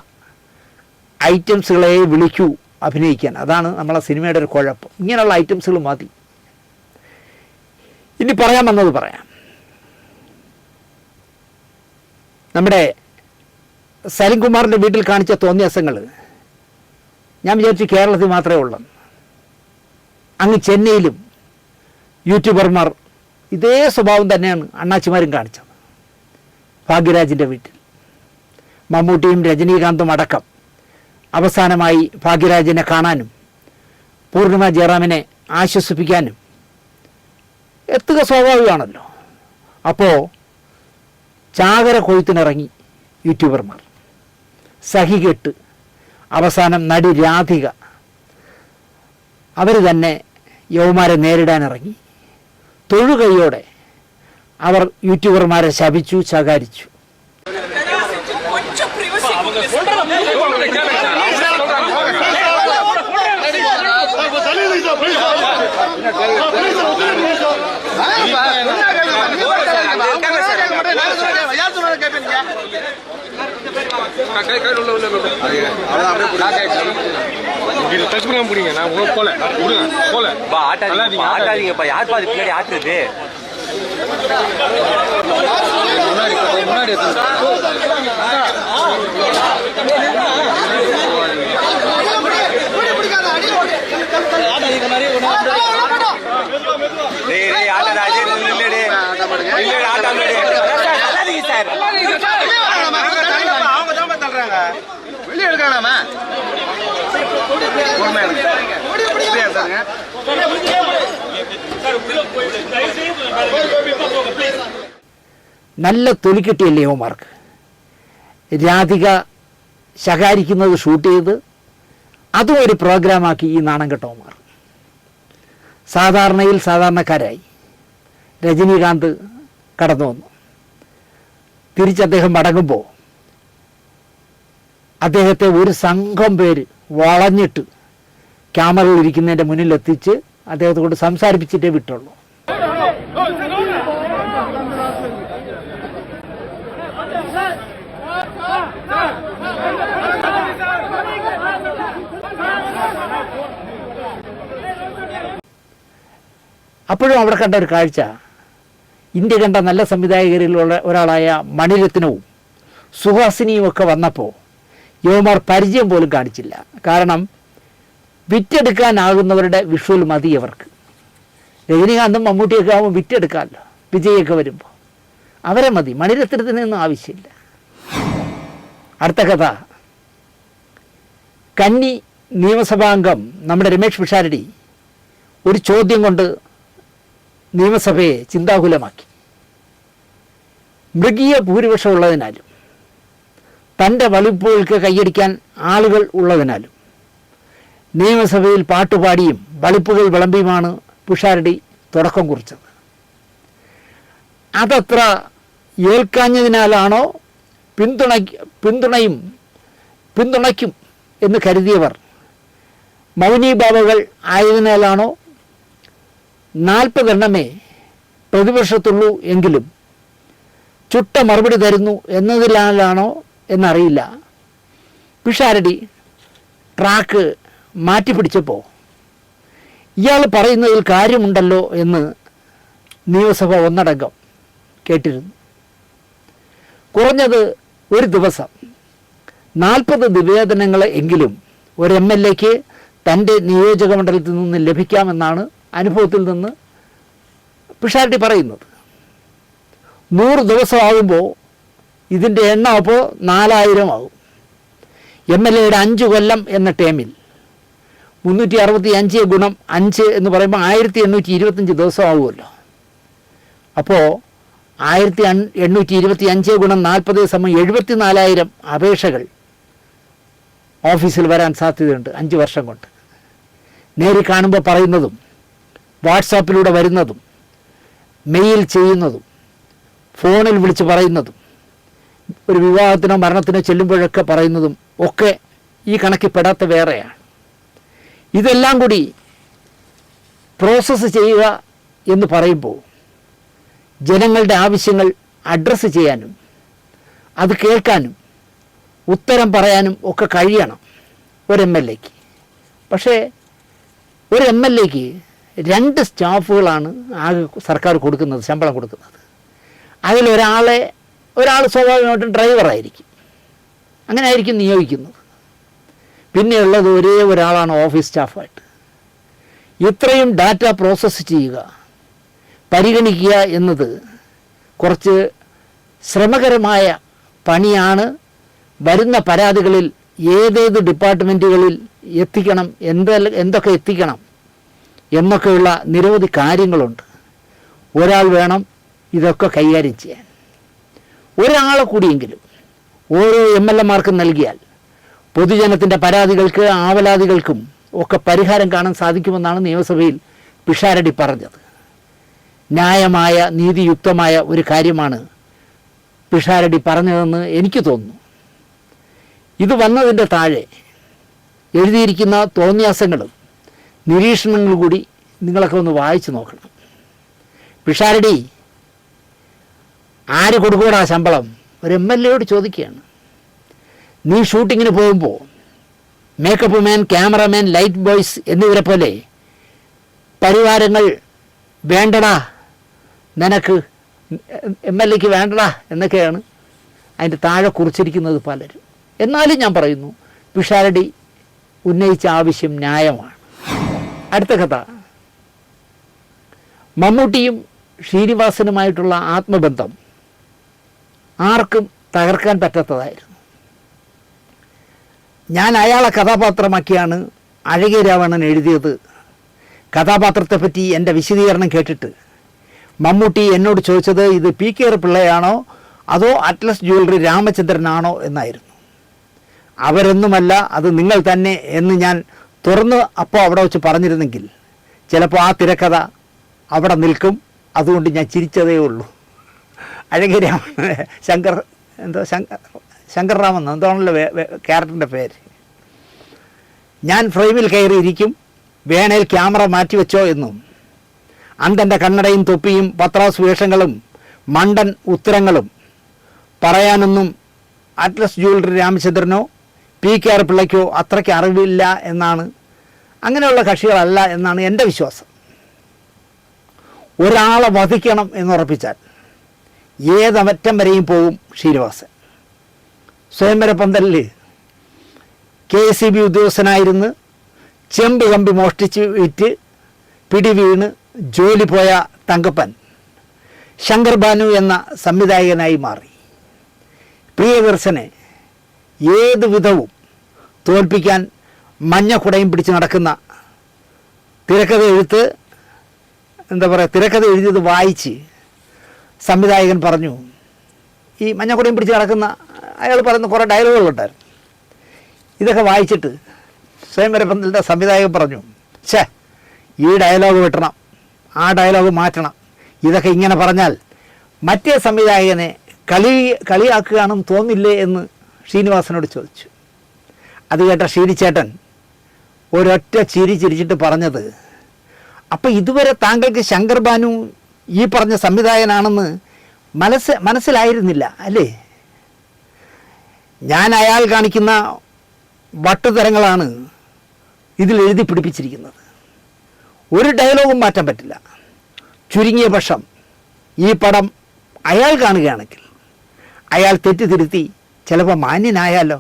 ഐറ്റംസുകളെ വിളിക്കൂ അഭിനയിക്കാൻ. അതാണ് നമ്മളെ സിനിമയുടെ ഒരു കുഴപ്പം. ഇങ്ങനെയുള്ള ഐറ്റംസുകൾ മതി. ഇനി പറയാൻ വന്നത് പറയാം. നമ്മുടെ സലിംകുമാറിൻ്റെ വീട്ടിൽ കാണിച്ച തോന്നിയാസങ്ങൾ ഞാൻ വിചാരിച്ചു കേരളത്തിൽ മാത്രമേ ഉള്ളൂ. അങ്ങ് ചെന്നൈയിലും യൂട്യൂബർമാർ ഇതേ സ്വഭാവം തന്നെയാണ് അണ്ണാച്ചിമാരും കാണിച്ചത്. ഭാഗ്യരാജിൻ്റെ വീട്ടിൽ മമ്മൂട്ടിയും രജനീകാന്തും അടക്കം അവസാനമായി ഭാഗ്യരാജിനെ കാണാനും പൂർണിമ ജയറാമിനെ ആശ്വസിപ്പിക്കാനും എത്തുക സ്വാഭാവികമാണല്ലോ. അപ്പോൾ ചാകര കൊയ്ത്തിനിറങ്ങി യൂട്യൂബർമാർ, സഹികെട്ട് അവസാനം നടി രാധിക അവർ തന്നെ യൗമാരെ നേരിടാനിറങ്ങി. തൊഴുകൈയോടെ അവർ യൂട്യൂബർമാരെ ശപിച്ചു, ശകാരിച്ചു. டச் பண்ண முடியுங்க, நான் போல விடுங்க, போல ஆட்டாதீங்கப்பா, யார் பாதி பின்னாடி ஆட்டுறது. முன்னாடி வெளியே எடுக்கலாமா? നല്ല തൊലി കിട്ടിയല്ലേ യുവമാർക്ക്. രാധിക ശകാരിക്കുന്നത് ഷൂട്ട് ചെയ്ത് അതും ഒരു പ്രോഗ്രാമാക്കി ഈ നാണം കെട്ടവന്മാർ. സാധാരണയിൽ സാധാരണക്കാരായി. രജനീകാന്ത് കടന്നു വന്നു. തിരിച്ച് അദ്ദേഹം മടങ്ങുമ്പോൾ അദ്ദേഹത്തെ ഒരു സംഘം പേര് വളഞ്ഞിട്ട് ക്യാമറയിൽ ഇരിക്കുന്നതിൻ്റെ മുന്നിലെത്തിച്ച് അദ്ദേഹത്തെ കൊണ്ട് സംസാരിപ്പിച്ചിട്ടേ വിട്ടുള്ളൂ. അപ്പോഴും അവിടെ കണ്ട ഒരു കാഴ്ച, ഇന്ത്യ കണ്ട നല്ല സംവിധായകരിലുള്ള ഒരാളായ മണിരത്നവും സുഹാസിനിയും ഒക്കെ വന്നപ്പോൾ യുവമാർ പരിചയം പോലും കാണിച്ചില്ല. കാരണം വിറ്റെടുക്കാനാകുന്നവരുടെ വിഷ്വൽ മതി അവർക്ക്. രജനീകാന്തും മമ്മൂട്ടിയൊക്കെ ആകുമ്പോൾ വിറ്റെടുക്കാമല്ലോ, വിജയൊക്കെ വരുമ്പോൾ അവരെ മതി, മണിരത്നത്തിനൊന്നും ആവശ്യമില്ല. അടുത്ത കഥ, കന്നി നിയമസഭാംഗം നമ്മുടെ രമേഷ് പിഷാരടി ഒരു ചോദ്യം കൊണ്ട് നിയമസഭയെ ചിന്താകുലമാക്കി. മൃഗീയ ഭൂരിപക്ഷം ഉള്ളതിനാലും തൻ്റെ വളിപ്പുകൾക്ക് കൈയടിക്കാൻ ആളുകൾ ഉള്ളതിനാലും നിയമസഭയിൽ പാട്ടുപാടിയും വളിപ്പുകൾ വിളമ്പിയുമാണ് പിഷാരടി തുടക്കം കുറിച്ചത്. അതത്ര ഏൽക്കാഞ്ഞതിനാലാണോ പിന്തുണയ്ക്കും എന്ന് കരുതിയവർ മൗനീഭാവകൾ ആയതിനാലാണോ 40 എണ്ണമേ പ്രതിപക്ഷത്തുള്ളൂ എങ്കിലും ചുട്ട മറുപടി തരുന്നു എന്നതിലാണോ എന്നറിയില്ല, പിഷാരടി ട്രാക്ക് മാറ്റിപ്പിടിച്ചപ്പോൾ ഇയാൾ പറയുന്നതിൽ കാര്യമുണ്ടല്ലോ എന്ന് നിയമസഭ ഒന്നടങ്കം കേട്ടിരുന്നു. കുറഞ്ഞത് ഒരു ദിവസം 40 നിവേദനങ്ങൾ എങ്കിലും ഒരു MLAക്ക് തൻ്റെ നിയോജക മണ്ഡലത്തിൽ നിന്ന് ലഭിക്കാമെന്നാണ് അനുഭവത്തിൽ നിന്ന് പിഷാരടി പറയുന്നത്. 100 ദിവസമാകുമ്പോൾ ഇതിൻ്റെ എണ്ണം അപ്പോൾ 4000 ആകും. MLAയുടെ 5 കൊല്ലം എന്ന ടേമിൽ 365 ഗുണം 5 എന്ന് പറയുമ്പോൾ 1825 ദിവസം ആകുമല്ലോ. അപ്പോൾ 1825 ഗുണം 40 സമയം 74,000 അപേക്ഷകൾ ഓഫീസിൽ വരാൻ സാധ്യതയുണ്ട് 5 വർഷം കൊണ്ട്. നേരിൽ കാണുമ്പോൾ പറയുന്നതും വാട്സാപ്പിലൂടെ വരുന്നതും മെയിൽ ചെയ്യുന്നതും ഫോണിൽ വിളിച്ച് പറയുന്നതും ഒരു വിവാഹത്തിനോ മരണത്തിനോ ചെല്ലുമ്പോഴൊക്കെ പറയുന്നതും ഒക്കെ ഈ കണക്കിൽ പെടാത്ത വേറെയാണ്. ഇതെല്ലാം കൂടി പ്രോസസ്സ് ചെയ്യുക എന്ന് പറയുമ്പോൾ ജനങ്ങളുടെ ആവശ്യങ്ങൾ അഡ്രസ്സ് ചെയ്യാനും അത് കേൾക്കാനും ഉത്തരം പറയാനും ഒക്കെ കഴിയണം ഒരു MLAക്ക്. പക്ഷേ ഒരു MLAക്ക് 2 സ്റ്റാഫുകളാണ് ആകെ സർക്കാർ കൊടുക്കുന്നത്, ശമ്പളം കൊടുക്കുന്നത്. ഒരാൾ സ്വാഭാവികമായിട്ടും ഡ്രൈവറായിരിക്കും, അങ്ങനെ ആയിരിക്കും നിയോഗിക്കുന്നത്. പിന്നെയുള്ളത് ഒരേ ഒരാളാണ് ഓഫീസ് സ്റ്റാഫായിട്ട്. ഇത്രയും ഡാറ്റ പ്രോസസ്സ് ചെയ്യുക, പരിഗണിക്കുക എന്നത് കുറച്ച് ശ്രമകരമായ പണിയാണ്. വരുന്ന പരാതികളിൽ ഏതേത് ഡിപ്പാർട്ട്മെൻറ്റുകളിൽ എത്തിക്കണം, എന്തൊക്കെ എത്തിക്കണം എന്നൊക്കെയുള്ള നിരവധി കാര്യങ്ങളുണ്ട്. ഒരാൾ വേണം ഇതൊക്കെ കൈകാര്യം ചെയ്യാൻ. ഒരാളെ കൂടിയെങ്കിലും ഓരോ MLAമാർക്കും നൽകിയാൽ പൊതുജനത്തിൻ്റെ പരാതികൾക്ക് ആവലാതികൾക്കും ഒക്കെ പരിഹാരം കാണാൻ സാധിക്കുമെന്നാണ് നിയമസഭയിൽ പിഷാരടി പറഞ്ഞത്. ന്യായമായ നീതിയുക്തമായ ഒരു കാര്യമാണ് പിഷാരടി പറഞ്ഞതെന്ന് എനിക്ക് തോന്നുന്നു. ഇത് വന്നതിൻ്റെ താഴെ എഴുതിയിരിക്കുന്ന തോന്നിയാസങ്ങളും നിരീക്ഷണങ്ങളും കൂടി നിങ്ങളൊക്കെ ഒന്ന് വായിച്ചു നോക്കണം. പിഷാരടി ആര് കൊടുക്കൂടാ ശമ്പളം? ഒരു MLAയോട് ചോദിക്കുകയാണ്. നീ ഷൂട്ടിങ്ങിന് പോകുമ്പോൾ makeup man, cameraman, light boys എന്നിവരെ പോലെ പരിവാരങ്ങൾ വേണ്ടടാ, നിനക്ക് MLAക്ക് വേണ്ടടാ എന്നൊക്കെയാണ് അതിൻ്റെ താഴെ കുറിച്ചിരിക്കുന്നത് പലരും. എന്നാലും ഞാൻ പറയുന്നു, പിഷാരടി ഉന്നയിച്ച ആവശ്യം ന്യായമാണ്. അടുത്ത കഥ, മമ്മൂട്ടിയും ശ്രീനിവാസനുമായിട്ടുള്ള ആത്മബന്ധം ആർക്കും തകർക്കാൻ പറ്റാത്തതായിരുന്നു. ഞാൻ അയാളെ കഥാപാത്രമാക്കിയാണ് അഴകിയ രാവണൻ എഴുതിയത്. കഥാപാത്രത്തെപ്പറ്റി എൻ്റെ വിശദീകരണം കേട്ടിട്ട് മമ്മൂട്ടി എന്നോട് ചോദിച്ചത് ഇത് PK പിള്ളയാണോ അതോ അറ്റ്ലസ് ജ്വല്ലറി രാമചന്ദ്രനാണോ എന്നായിരുന്നു. അവരൊന്നുമല്ല, അത് നിങ്ങൾ തന്നെ എന്ന് ഞാൻ തുറന്ന് അപ്പോൾ അവിടെ വെച്ച് പറഞ്ഞിരുന്നെങ്കിൽ ചിലപ്പോൾ ആ തിരക്കഥ അവിടെ നിൽക്കും. അതുകൊണ്ട് ഞാൻ ചിരിച്ചതേ ഉള്ളൂ. അഴകിയ രാമൻ ശങ്കർറാമെന്നോ എന്താണല്ലോ ക്യാരക്ടറിൻ്റെ പേര്. ഞാൻ ഫ്രെയിമിൽ കയറിയിരിക്കും, വേണേൽ ക്യാമറ മാറ്റിവെച്ചോ എന്നും അന്തൻ്റെ കണ്ണടയും തൊപ്പിയും പത്രാസ് വേഷങ്ങളും മണ്ടൻ ഉത്തരങ്ങളും പറയാനൊന്നും അറ്റ്ലസ് ജ്വല്ലറി രാമചന്ദ്രനോ PK പിള്ളയ്ക്കോ അത്രയ്ക്ക് അറിവില്ല എന്നാണ്, അങ്ങനെയുള്ള കക്ഷികളല്ല എന്നാണ് എൻ്റെ വിശ്വാസം. ഒരാളെ വധിക്കണം എന്നുറപ്പിച്ചാൽ ഏതറ്റം വരെയും പോകും ശ്രീനിവാസൻ. സ്വയംവര പന്തലിൽ KSEB ഉദ്യോഗസ്ഥനായിരുന്ന് ചെമ്പ് കമ്പി മോഷ്ടിച്ച് വിറ്റ് പിടി വീണ് ജോലി പോയ തങ്കപ്പൻ ശങ്കർ ഭാനു എന്ന സംവിധായകനായി മാറി. പ്രിയദർശനെ ഏത് വിധവും തോൽപ്പിക്കാൻ മഞ്ഞക്കുടയും പിടിച്ച് നടക്കുന്ന തിരക്കഥ എഴുതിയത് വായിച്ച് സംവിധായകൻ പറഞ്ഞു, ഈ മഞ്ഞക്കുടയും പിടിച്ച് നടക്കുന്ന അയാൾ പറയുന്ന കുറേ ഡയലോഗുകളുണ്ടായിരുന്നു. ഇതൊക്കെ വായിച്ചിട്ട് സ്വയംവര പന്തലിൻ്റെ സംവിധായകൻ പറഞ്ഞു, ഈ ഡയലോഗ് വെട്ടണം, ആ ഡയലോഗ് മാറ്റണം, ഇതൊക്കെ ഇങ്ങനെ പറഞ്ഞാൽ മറ്റേ സംവിധായകനെ കളിയാക്കുകയാണെന്ന് തോന്നില്ലേ എന്ന് ശ്രീനിവാസനോട് ചോദിച്ചു. അത് കേട്ട ശ്രീനിച്ചേട്ടൻ ഒരൊറ്റ ചിരിച്ചിട്ട് പറഞ്ഞത്, അപ്പം ഇതുവരെ താങ്കൾക്ക് ശങ്കർ ഭാനു ഈ പറഞ്ഞ സംവിധായകനാണെന്ന് മനസ്സിലായിരുന്നില്ല അല്ലേ? ഞാൻ അയാൾ കാണിക്കുന്ന വട്ടുതരങ്ങളാണ് ഇതിൽ എഴുതി പിടിപ്പിച്ചിരിക്കുന്നത്. ഒരു ഡയലോഗും മാറ്റാൻ പറ്റില്ല. ചുരുങ്ങിയ പക്ഷം ഈ പടം അയാൾ കാണുകയാണെങ്കിൽ അയാൾ തെറ്റിതിരുത്തി ചിലപ്പോൾ മാന്യനായാലോ.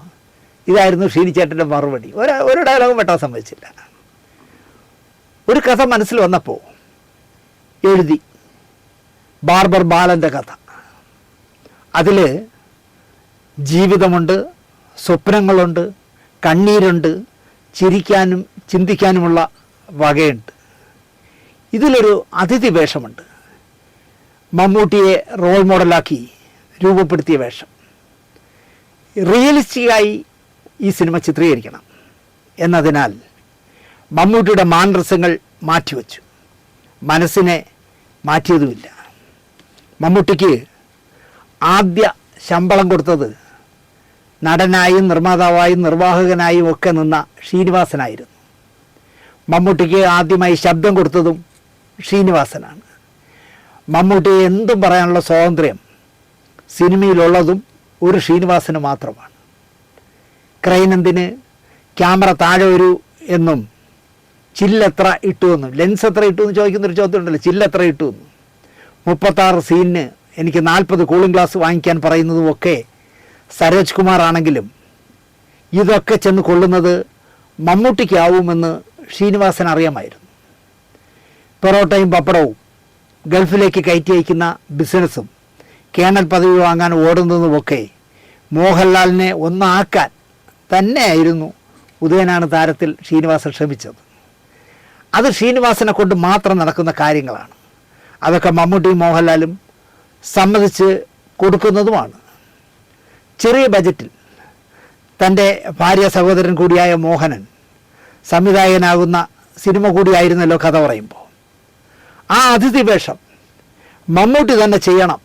ഇതായിരുന്നു ശ്രീനിച്ചേട്ടൻ്റെ മറുപടി. ഒരു ഡയലോഗും വെട്ടാൻ സമ്മതിച്ചില്ല. ഒരു കഥ മനസ്സിൽ വന്നപ്പോൾ എഴുതി, ബാർബർ ബാലൻ്റെ കഥ. അതിൽ ജീവിതമുണ്ട്, സ്വപ്നങ്ങളുണ്ട്, കണ്ണീരുണ്ട്, ചിരിക്കാനും ചിന്തിക്കാനുമുള്ള വകയുണ്ട്. ഇതിലൊരു അതിഥി വേഷമുണ്ട്, മമ്മൂട്ടിയെ റോൾ മോഡലാക്കി രൂപപ്പെടുത്തിയ വേഷം. റിയലിസ്റ്റിക്കായി ഈ സിനിമ ചിത്രീകരിക്കണം എന്നതിനാൽ മമ്മൂട്ടിയുടെ മാനരസങ്ങൾ മാറ്റിവെച്ചു, മനസ്സിനെ മാറ്റിയതുമില്ല. മമ്മൂട്ടിക്ക് ആദ്യ ശമ്പളം കൊടുത്തത് നടനായും നിർമ്മാതാവായും നിർവാഹകനായും ഒക്കെ നിന്ന ശ്രീനിവാസനായിരുന്നു. മമ്മൂട്ടിക്ക് ആദ്യമായി ശബ്ദം കൊടുത്തതും ശ്രീനിവാസനാണ്. മമ്മൂട്ടിയെ എന്തും പറയാനുള്ള സ്വാതന്ത്ര്യം സിനിമയിലുള്ളതും ഒരു ശ്രീനിവാസന് മാത്രമാണ്. ക്രൈനെന്തിന് ക്യാമറ താഴെ വരൂ എന്നും ചില്ലെത്ര ഇട്ടു എന്നും ലെൻസ് എത്ര ഇട്ടു എന്ന് ചോദിക്കുന്നൊരു ചോദ്യം ഉണ്ടല്ലോ, ചില്ലെത്ര ഇട്ടു എന്നും 36 സീനിന് എനിക്ക് 40 കൂളിംഗ് ഗ്ലാസ് വാങ്ങിക്കാൻ പറയുന്നതുമൊക്കെ സരോജ് കുമാർ ആണെങ്കിലും ഇതൊക്കെ ചെന്ന് കൊള്ളുന്നത് മമ്മൂട്ടിക്കാവുമെന്ന് ശ്രീനിവാസൻ അറിയാമായിരുന്നു. പൊറോട്ടയും പപ്പടവും ഗൾഫിലേക്ക് കയറ്റി അയക്കുന്ന ബിസിനസ്സും കേണൽ പദവി വാങ്ങാൻ ഓടുന്നതുമൊക്കെ മോഹൻലാലിനെ ഒന്നാക്കാൻ തന്നെയായിരുന്നു ഉദയനാണ് താരത്തിൽ ശ്രീനിവാസൻ ശ്രമിച്ചത്. അത് ശ്രീനിവാസനെ കൊണ്ട് മാത്രം നടക്കുന്ന കാര്യങ്ങളാണ്. അതൊക്കെ മമ്മൂട്ടിയും മോഹൻലാലും സമ്മതിച്ച് കൊടുക്കുന്നതുമാണ്. ചെറിയ ബജറ്റിൽ തൻ്റെ ഭാര്യ സഹോദരൻ കൂടിയായ മോഹനൻ സംവിധായകനാകുന്ന സിനിമ കൂടിയായിരുന്നല്ലോ കഥ പറയുമ്പോൾ. ആ അതിഥി വേഷം മമ്മൂട്ടി തന്നെ ചെയ്യണം.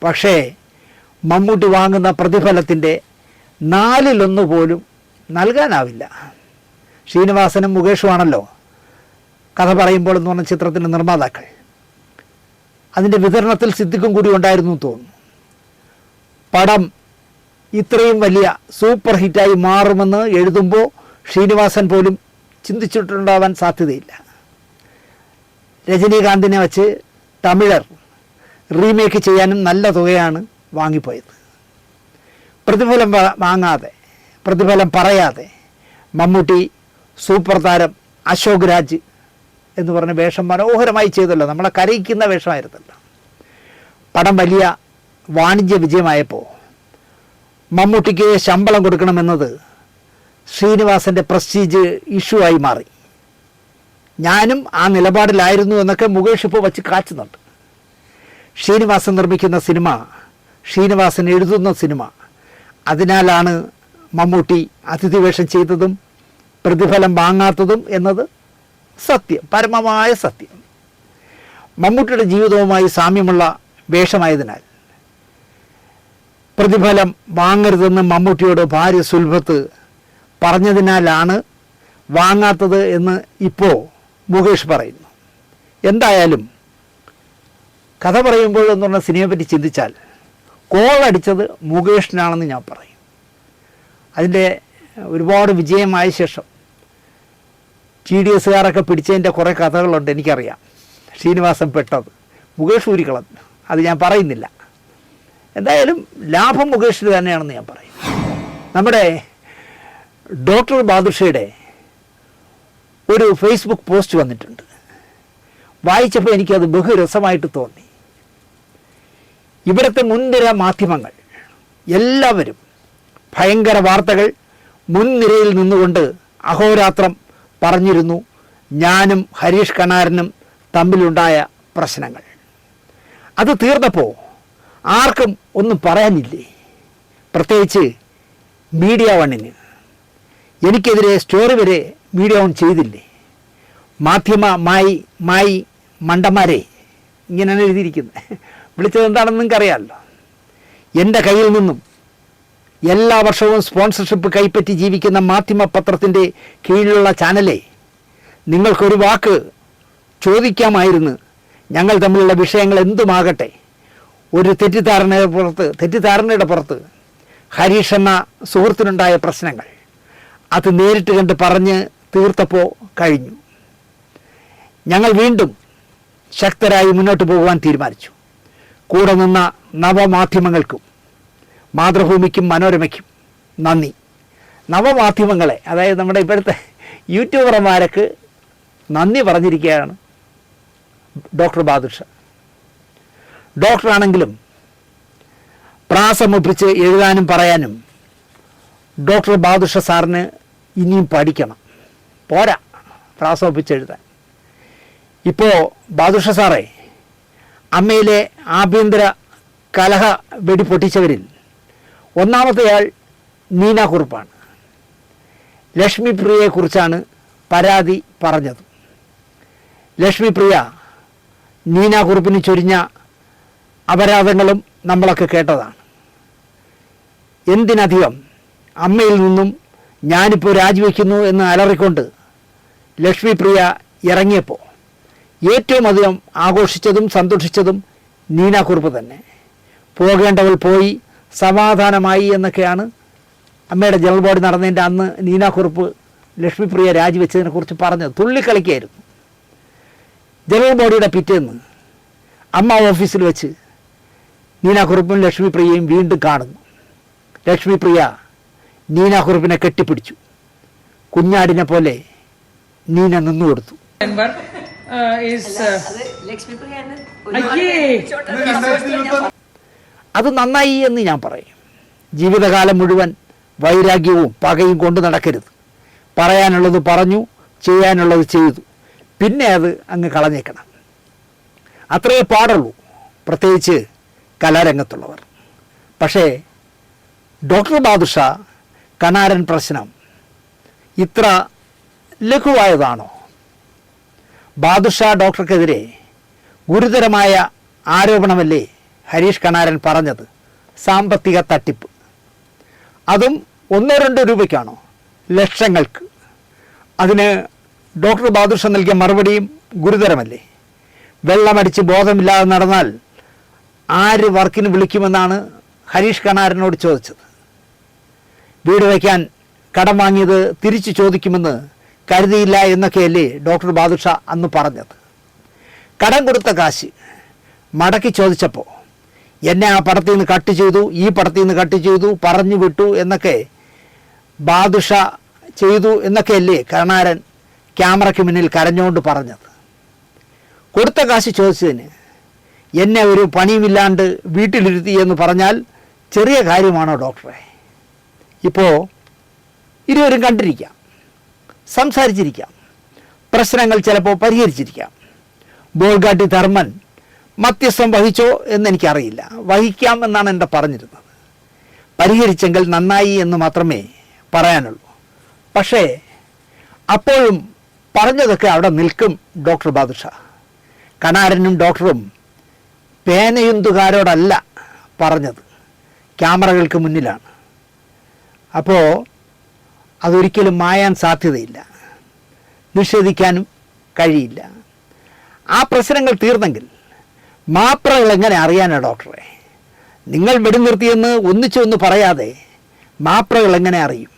പക്ഷേ മമ്മൂട്ടി വാങ്ങുന്ന പ്രതിഫലത്തിൻ്റെ 1/4 പോലും നൽകാനാവില്ല. ശ്രീനിവാസനും മുകേഷുമാണല്ലോ കഥ പറയുമ്പോൾ എന്ന് പറഞ്ഞ ചിത്രത്തിൻ്റെ നിർമ്മാതാക്കൾ. അതിൻ്റെ വിതരണത്തിൽ സിദ്ദിഖും കൂടി ഉണ്ടായിരുന്നു തോന്നുന്നു. പടം ഇത്രയും വലിയ സൂപ്പർ ഹിറ്റായി മാറുമെന്ന് എഴുതുമ്പോൾ ശ്രീനിവാസൻ പോലും ചിന്തിച്ചിട്ടുണ്ടാവാൻ സാധ്യതയില്ല. രജനീകാന്തിനെ വച്ച് തമിഴർ റീമേക്ക് ചെയ്യാനും നല്ല തുകയാണ് വാങ്ങിപ്പോയത്. പ്രതിഫലം വാങ്ങാതെ, പ്രതിഫലം പറയാതെ മമ്മൂട്ടി സൂപ്പർ താരം അശോക് രാജ് എന്ന് പറഞ്ഞ വേഷം മനോഹരമായി ചെയ്തല്ലോ. നമ്മളെ കരയിക്കുന്ന വേഷമായിരുന്നല്ലോ. പടം വലിയ വാണിജ്യ വിജയമായപ്പോൾ മമ്മൂട്ടിക്ക് ശമ്പളം കൊടുക്കണമെന്നത് ശ്രീനിവാസൻ്റെ പ്രസ്റ്റീജ് ഇഷ്യൂ ആയി മാറി. ഞാനും ആ നിലപാടിലായിരുന്നു എന്നൊക്കെ മുകേഷ് ഇപ്പോൾ വച്ച് കാച്ചുന്നുണ്ട്. ശ്രീനിവാസൻ നിർമ്മിക്കുന്ന സിനിമ, ശ്രീനിവാസൻ എഴുതുന്ന സിനിമ. അതിനാലാണ് മമ്മൂട്ടി അതിഥി വേഷം ചെയ്തതും പ്രതിഫലം വാങ്ങാത്തതും എന്നത് സത്യം, പരമമായ സത്യം. മമ്മൂട്ടിയുടെ ജീവിതവുമായി സാമ്യമുള്ള വേഷമായതിനാൽ പ്രതിഫലം വാങ്ങരുതെന്ന് മമ്മൂട്ടിയോട് ഭാര്യ സുൽഭത്ത് പറഞ്ഞതിനാലാണ് വാങ്ങാത്തത് എന്ന് ഇപ്പോൾ മുകേഷ് പറയുന്നു. എന്തായാലും കഥ പറയുമ്പോൾ എന്ന് പറഞ്ഞ സിനിമയെ പറ്റി ചിന്തിച്ചാൽ കോളടിച്ചത് മുകേഷിനാണെന്ന് ഞാൻ പറയും. അതിൻ്റെ ഒരുപാട് വിജയമായ ശേഷം TDSകാരൊക്കെ പിടിച്ചതിൻ്റെ കുറേ കഥകളുണ്ട്, എനിക്കറിയാം. ശ്രീനിവാസൻ പെട്ടത്. മുകേഷ് ഊരിക്കളഞ്ഞു, അത് ഞാൻ പറയുന്നില്ല. എന്തായാലും ലാഭം മുകേഷിന് തന്നെയാണെന്ന് ഞാൻ പറയും. നമ്മുടെ ഡോക്ടർ ബാദുഷയുടെ ഒരു ഫേസ്ബുക്ക് പോസ്റ്റ് വന്നിട്ടുണ്ട്. വായിച്ചപ്പോൾ എനിക്കത് ബഹുരസമായിട്ട് തോന്നി. ഇവിടുത്തെ മുൻനിര മാധ്യമങ്ങൾ എല്ലാവരും ഭയങ്കര വാർത്തകൾ മുൻനിരയിൽ നിന്നുകൊണ്ട് അഹോരാത്രം പറഞ്ഞിരുന്നു ഞാനും ഹരീഷ് കണാരനും തമ്മിലുണ്ടായ പ്രശ്നങ്ങൾ. അത് തീർന്നപ്പോൾ ആർക്കും ഒന്നും പറയാനില്ലേ, പ്രത്യേകിച്ച് മീഡിയ വണ്ണിന്. എനിക്കെതിരെ സ്റ്റോറി വരെ മീഡിയ വൺ ചെയ്തില്ലേ. മായി മണ്ടന്മാരെ ഇങ്ങനെയാണ് എഴുതിയിരിക്കുന്നത്. വിളിച്ചത് എന്താണെന്ന് നിങ്ങൾക്കറിയാമല്ലോ. എൻ്റെ കയ്യിൽ നിന്നും എല്ലാ വർഷവും സ്പോൺസർഷിപ്പ് കൈപ്പറ്റി ജീവിക്കുന്ന മാധ്യമ പത്രത്തിൻ്റെ കീഴിലുള്ള ചാനലെ, നിങ്ങൾക്കൊരു വാക്ക് ചോദിക്കാമായിരുന്നു. ഞങ്ങൾ തമ്മിലുള്ള വിഷയങ്ങൾ എന്തുമാകട്ടെ, ഒരു തെറ്റിദ്ധാരണയുടെ പുറത്ത് ഹരീഷ് എന്ന സുഹൃത്തിനുണ്ടായ പ്രശ്നങ്ങൾ അത് നേരിട്ട് കണ്ട് പറഞ്ഞ് തീർത്തപ്പോൾ കഴിഞ്ഞു. ഞങ്ങൾ വീണ്ടും ശക്തരായി മുന്നോട്ട് പോകുവാൻ തീരുമാനിച്ചു. കൂടെ നിന്ന നവമാധ്യമങ്ങൾക്കും മാതൃഭൂമിക്കും മനോരമയ്ക്കും നന്ദി. നവമാധ്യമങ്ങളെ, അതായത് നമ്മുടെ ഇപ്പോഴത്തെ യൂട്യൂബർമാർക്ക് നന്ദി പറഞ്ഞിരിക്കുകയാണ് ഡോക്ടർ ബാദുഷ. ഡോക്ടറാണെങ്കിലും പ്രാസമൊപ്പിച്ച് എഴുതാനും പറയാനും ഡോക്ടർ ബാദുഷ സാറിന് ഇനിയും പഠിക്കണം. പോരാ പ്രാസമൊപ്പിച്ച് എഴുതാൻ. ഇപ്പോൾ ബാദുഷ സാറേ, അമ്മയിലെ ആഭ്യന്തര കലഹ വെടിപ്പൊട്ടിച്ചവരിൽ ഒന്നാമത്തെയാൾ നീന കുറുപ്പാണ്. ലക്ഷ്മി പ്രിയയെക്കുറിച്ചാണ് പരാതി പറഞ്ഞത്. ലക്ഷ്മി പ്രിയ നീന കുറുപ്പിന് ചൊരിഞ്ഞ അപരാധങ്ങളും നമ്മളൊക്കെ കേട്ടതാണ്. എന്തിനധികം അമ്മയിൽ നിന്നും ഞാനിപ്പോൾ രാജിവെക്കുന്നു എന്ന് അലറിക്കൊണ്ട് ലക്ഷ്മി പ്രിയ ഇറങ്ങിയപ്പോൾ ഏറ്റവും അധികം ആഘോഷിച്ചതും സന്തോഷിച്ചതും നീന കുറുപ്പ് തന്നെ. പോകേണ്ടവൾ പോയി സമാധാനമായി എന്നൊക്കെയാണ് അമ്മയുടെ ജനറൽ ബോഡി നടന്നതിൻ്റെ അന്ന് നീന കുറുപ്പ് ലക്ഷ്മി പ്രിയ രാജിവെച്ചതിനെക്കുറിച്ച് പറഞ്ഞത്. തുള്ളിക്കളിക്കായിരുന്നു. ജനറൽ ബോഡിയുടെ പിറ്റേന്ന് അമ്മ ഓഫീസിൽ വെച്ച് നീന കുറുപ്പും ലക്ഷ്മി പ്രിയയും വീണ്ടും കാണുന്നു. ലക്ഷ്മി പ്രിയ നീന കുറുപ്പിനെ കെട്ടിപ്പിടിച്ചു. കുഞ്ഞാടിനെ പോലെ നീന നിന്നു കൊടുത്തു. അത് നന്നായി എന്ന് ഞാൻ പറയും. ജീവിതകാലം മുഴുവൻ വൈരാഗ്യവും പകയും കൊണ്ട് നടക്കരുത്. പറയാനുള്ളത് പറഞ്ഞു, ചെയ്യാനുള്ളത് ചെയ്തു, പിന്നെ അത് അങ്ങ് കളഞ്ഞേക്കണം. അത്രയേ പാടുള്ളൂ, പ്രത്യേകിച്ച് കലാരംഗത്തുള്ളവർ. പക്ഷേ ഡോക്ടർ ബാദുഷ കണാരൻ പ്രശ്നം ഇത്ര ലഘുവായതാണോ? ബാദുഷ ഡോക്ടർക്കെതിരെ ഗുരുതരമായ ആരോപണമല്ലേ ഹരീഷ് കണാരൻ പറഞ്ഞത്? സാമ്പത്തിക തട്ടിപ്പ്. അതും 1-2 രൂപയ്ക്കാണോ? ലക്ഷങ്ങൾക്ക്. അതിന് ഡോക്ടർ ബാദുഷ നൽകിയ മറുപടിയും ഗുരുതരമല്ലേ? വെള്ളമടിച്ച് ബോധമില്ലാതെ നടന്നാൽ ആര് വർക്കിന് വിളിക്കുമെന്നാണ് ഹരീഷ് കണാരനോട് ചോദിച്ചത്. വീട് വയ്ക്കാൻ കടം വാങ്ങിയത് തിരിച്ചു ചോദിക്കുമെന്ന് കരുതിയില്ല എന്നൊക്കെയല്ലേ ഡോക്ടർ ബാദുഷ അന്ന് പറഞ്ഞത്. കടം കൊടുത്ത കാശ് മടക്കി ചോദിച്ചപ്പോൾ എന്നെ ആ പടത്തിൽ നിന്ന് കട്ട് ചെയ്തു, ഈ പടത്തിൽ നിന്ന് കട്ട് ചെയ്തു, പറഞ്ഞു വിട്ടു എന്നൊക്കെ ബാദുഷ ചെയ്തു എന്നൊക്കെയല്ലേ കണാരൻ ക്യാമറയ്ക്ക് മുന്നിൽ കരഞ്ഞുകൊണ്ട് പറഞ്ഞത്. കൊടുത്ത കാശ് ചോദിച്ചതിന് എന്നെ ഒരു പണിയുമില്ലാണ്ട് വീട്ടിലിരുത്തി എന്ന് പറഞ്ഞാൽ ചെറിയ കാര്യമാണോ ഡോക്ടറെ? ഇപ്പോൾ ഇരുവരും കണ്ടിരിക്കാം, സംസാരിച്ചിരിക്കാം, പ്രശ്നങ്ങൾ ചിലപ്പോൾ പരിഹരിച്ചിരിക്കാം. ബോൾഗാട്ടി ധർമ്മൻ മധ്യസ്ഥം വഹിച്ചോ എന്നെനിക്കറിയില്ല. വഹിക്കാം എന്നാണ് എൻ്റെ പറഞ്ഞിരുന്നത്. പരിഹരിച്ചെങ്കിൽ നന്നായി എന്ന് മാത്രമേ പറയാനുള്ളൂ. പക്ഷേ അപ്പോഴും പറഞ്ഞതൊക്കെ അവിടെ നിൽക്കും ഡോക്ടർ ബാദുഷ. കണാരനും ഡോക്ടറും പേനയുന്തുകാരോടല്ല പറഞ്ഞത്, ക്യാമറകൾക്ക് മുന്നിലാണ്. അപ്പോൾ അതൊരിക്കലും മായാൻ സാധ്യതയില്ല, നിഷേധിക്കാനും കഴിയില്ല. ആ പ്രശ്നങ്ങൾ തീർന്നെങ്കിൽ മാപ്രകൾ എങ്ങനെ അറിയാനാ ഡോക്ടറെ? നിങ്ങൾ വെടിനിർത്തിയെന്ന് ഒന്നിച്ചൊന്ന് പറയാതെ മാപ്രകൾ എങ്ങനെ അറിയും?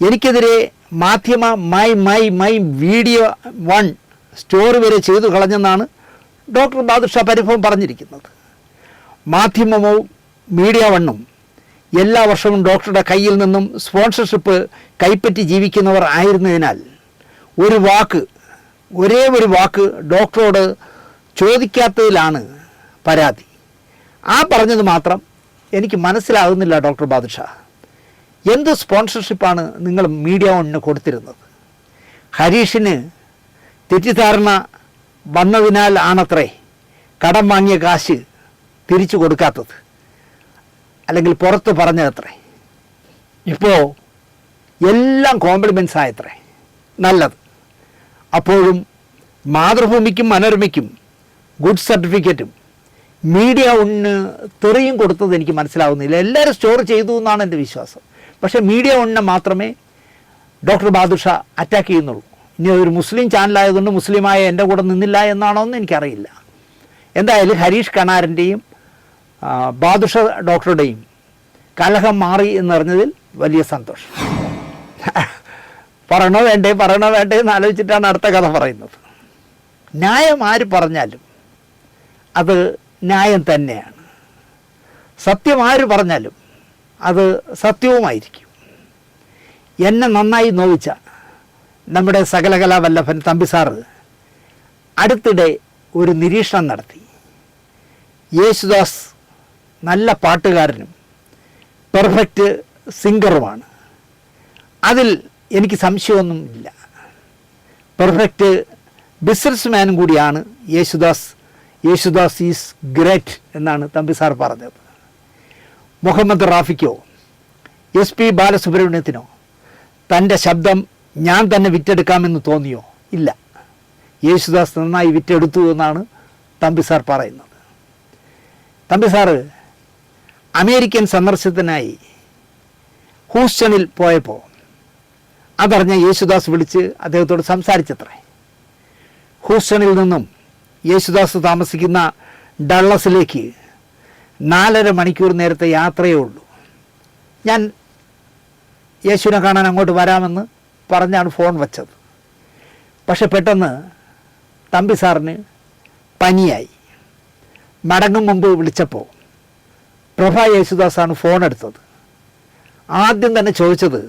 എനിക്കെതിരെ മാധ്യമ മൈ വീഡിയോ 1 സ്റ്റോറി വരെ ചെയ്തു കളഞ്ഞെന്നാണ് ഡോക്ടർ ബാദുഷ പരിഭവം പറഞ്ഞിരിക്കുന്നത്. മാധ്യമവും മീഡിയ വണ്ണും എല്ലാ വർഷവും ഡോക്ടറുടെ കയ്യിൽ നിന്നും സ്പോൺസർഷിപ്പ് കൈപ്പറ്റി ജീവിക്കുന്നവർ ആയിരുന്നതിനാൽ ഒരേ ഒരു വാക്ക് ഡോക്ടറോട് ചോദിക്കാത്തതിലാണ് പരാതി. ആ പറഞ്ഞത് മാത്രം എനിക്ക് മനസ്സിലാകുന്നില്ല. ഡോക്ടർ ബാദുഷ, എന്ത് സ്പോൺസർഷിപ്പാണ് നിങ്ങൾ മീഡിയ വണ്ണിന് കൊടുത്തിരുന്നത്? ഹരീഷിന് തെറ്റിദ്ധാരണ വന്നതിനാൽ ആണത്രേ കടം വാങ്ങിയ കാശ് തിരിച്ചു കൊടുക്കാത്തത്, അല്ലെങ്കിൽ പുറത്ത് പറഞ്ഞതത്രേ. ഇപ്പോൾ എല്ലാം കോംപ്ലിമെൻറ്റ്സ് ആയത്രേ, നല്ലത്. അപ്പോഴും മാതൃഭൂമിക്കും മനോരമയ്ക്കും ഗുഡ് സർട്ടിഫിക്കറ്റും മീഡിയ വണ്ണിന് തെറിയും കൊടുത്തത് എനിക്ക് മനസ്സിലാവുന്നില്ല. എല്ലാവരും സ്റ്റോർ ചെയ്തു എന്നാണ് എൻ്റെ വിശ്വാസം. പക്ഷേ മീഡിയ വണ്ണിനെ മാത്രമേ ഡോക്ടർ ബാദുഷ അറ്റാക്ക് ചെയ്യുന്നുള്ളൂ. ഇനി ഒരു മുസ്ലിം ചാനലായതുകൊണ്ട് മുസ്ലിമായ എൻ്റെ കൂടെ നിന്നില്ല എന്നാണോ എന്ന് എനിക്കറിയില്ല. എന്തായാലും ഹരീഷ് കണാരൻ്റെയും ബാദുഷ ഡോക്ടറുടെയും കലഹം മാറി എന്നറിഞ്ഞതിൽ വലിയ സന്തോഷം. പറയണോ വേണ്ടേ എന്ന് ആലോചിച്ചിട്ടാണ് അടുത്ത കഥ പറയുന്നത്. ന്യായം ആര് പറഞ്ഞാലും അത് ന്യായം തന്നെയാണ്. സത്യം ആര് പറഞ്ഞാലും അത് സത്യവുമായിരിക്കും. എന്നെ നന്നായി നോവിച്ച നമ്മുടെ സകലകലാവല്ലഭൻ തമ്പി സാറ് അടുത്തിടെ ഒരു നിരീക്ഷണം നടത്തി. യേശുദാസ് നല്ല പാട്ടുകാരനും പെർഫെക്റ്റ് സിംഗറുമാണ്. അതിൽ എനിക്ക് സംശയമൊന്നുമില്ല. പെർഫെക്റ്റ് ബിസിനസ്മാനും കൂടിയാണ് യേശുദാസ്. യേശുദാസ് ഈസ് ഗ്രേറ്റ് എന്നാണ് തമ്പി സാർ പറഞ്ഞത്. മുഹമ്മദ് റാഫിക്കോ SP ബാലസുബ്രഹ്മണ്യത്തിനോ തൻ്റെ ശബ്ദം ഞാൻ തന്നെ വിറ്റെടുക്കാമെന്ന് തോന്നിയോ? ഇല്ല. യേശുദാസ് നന്നായി വിറ്റെടുത്തു എന്നാണ് തമ്പി സാർ പറയുന്നത്. തമ്പി സാറ് അമേരിക്കൻ സന്ദർശനത്തിനായി ഹൂസ്റ്റണിൽ പോയപ്പോൾ അതറിഞ്ഞ യേശുദാസ് വിളിച്ച് അദ്ദേഹത്തോട് സംസാരിച്ചത്രേ. ഹൂസ്റ്റണിൽ നിന്നും യേശുദാസ് താമസിക്കുന്ന ഡള്ളസിലേക്ക് 4.5 മണിക്കൂർ നേരത്തെ യാത്രയേ ഉള്ളൂ. ഞാൻ യേശുവിനെ കാണാൻ അങ്ങോട്ട് വരാമെന്ന് പറഞ്ഞാണ് ഫോൺ വച്ചത്. പക്ഷെ പെട്ടെന്ന് തമ്പി സാറിന് പനിയായി. മടങ്ങും മുമ്പ് വിളിച്ചപ്പോൾ പ്രഭ യേശുദാസാണ് ഫോൺ എടുത്തത്. ആദ്യം തന്നെ ചോദിച്ചത്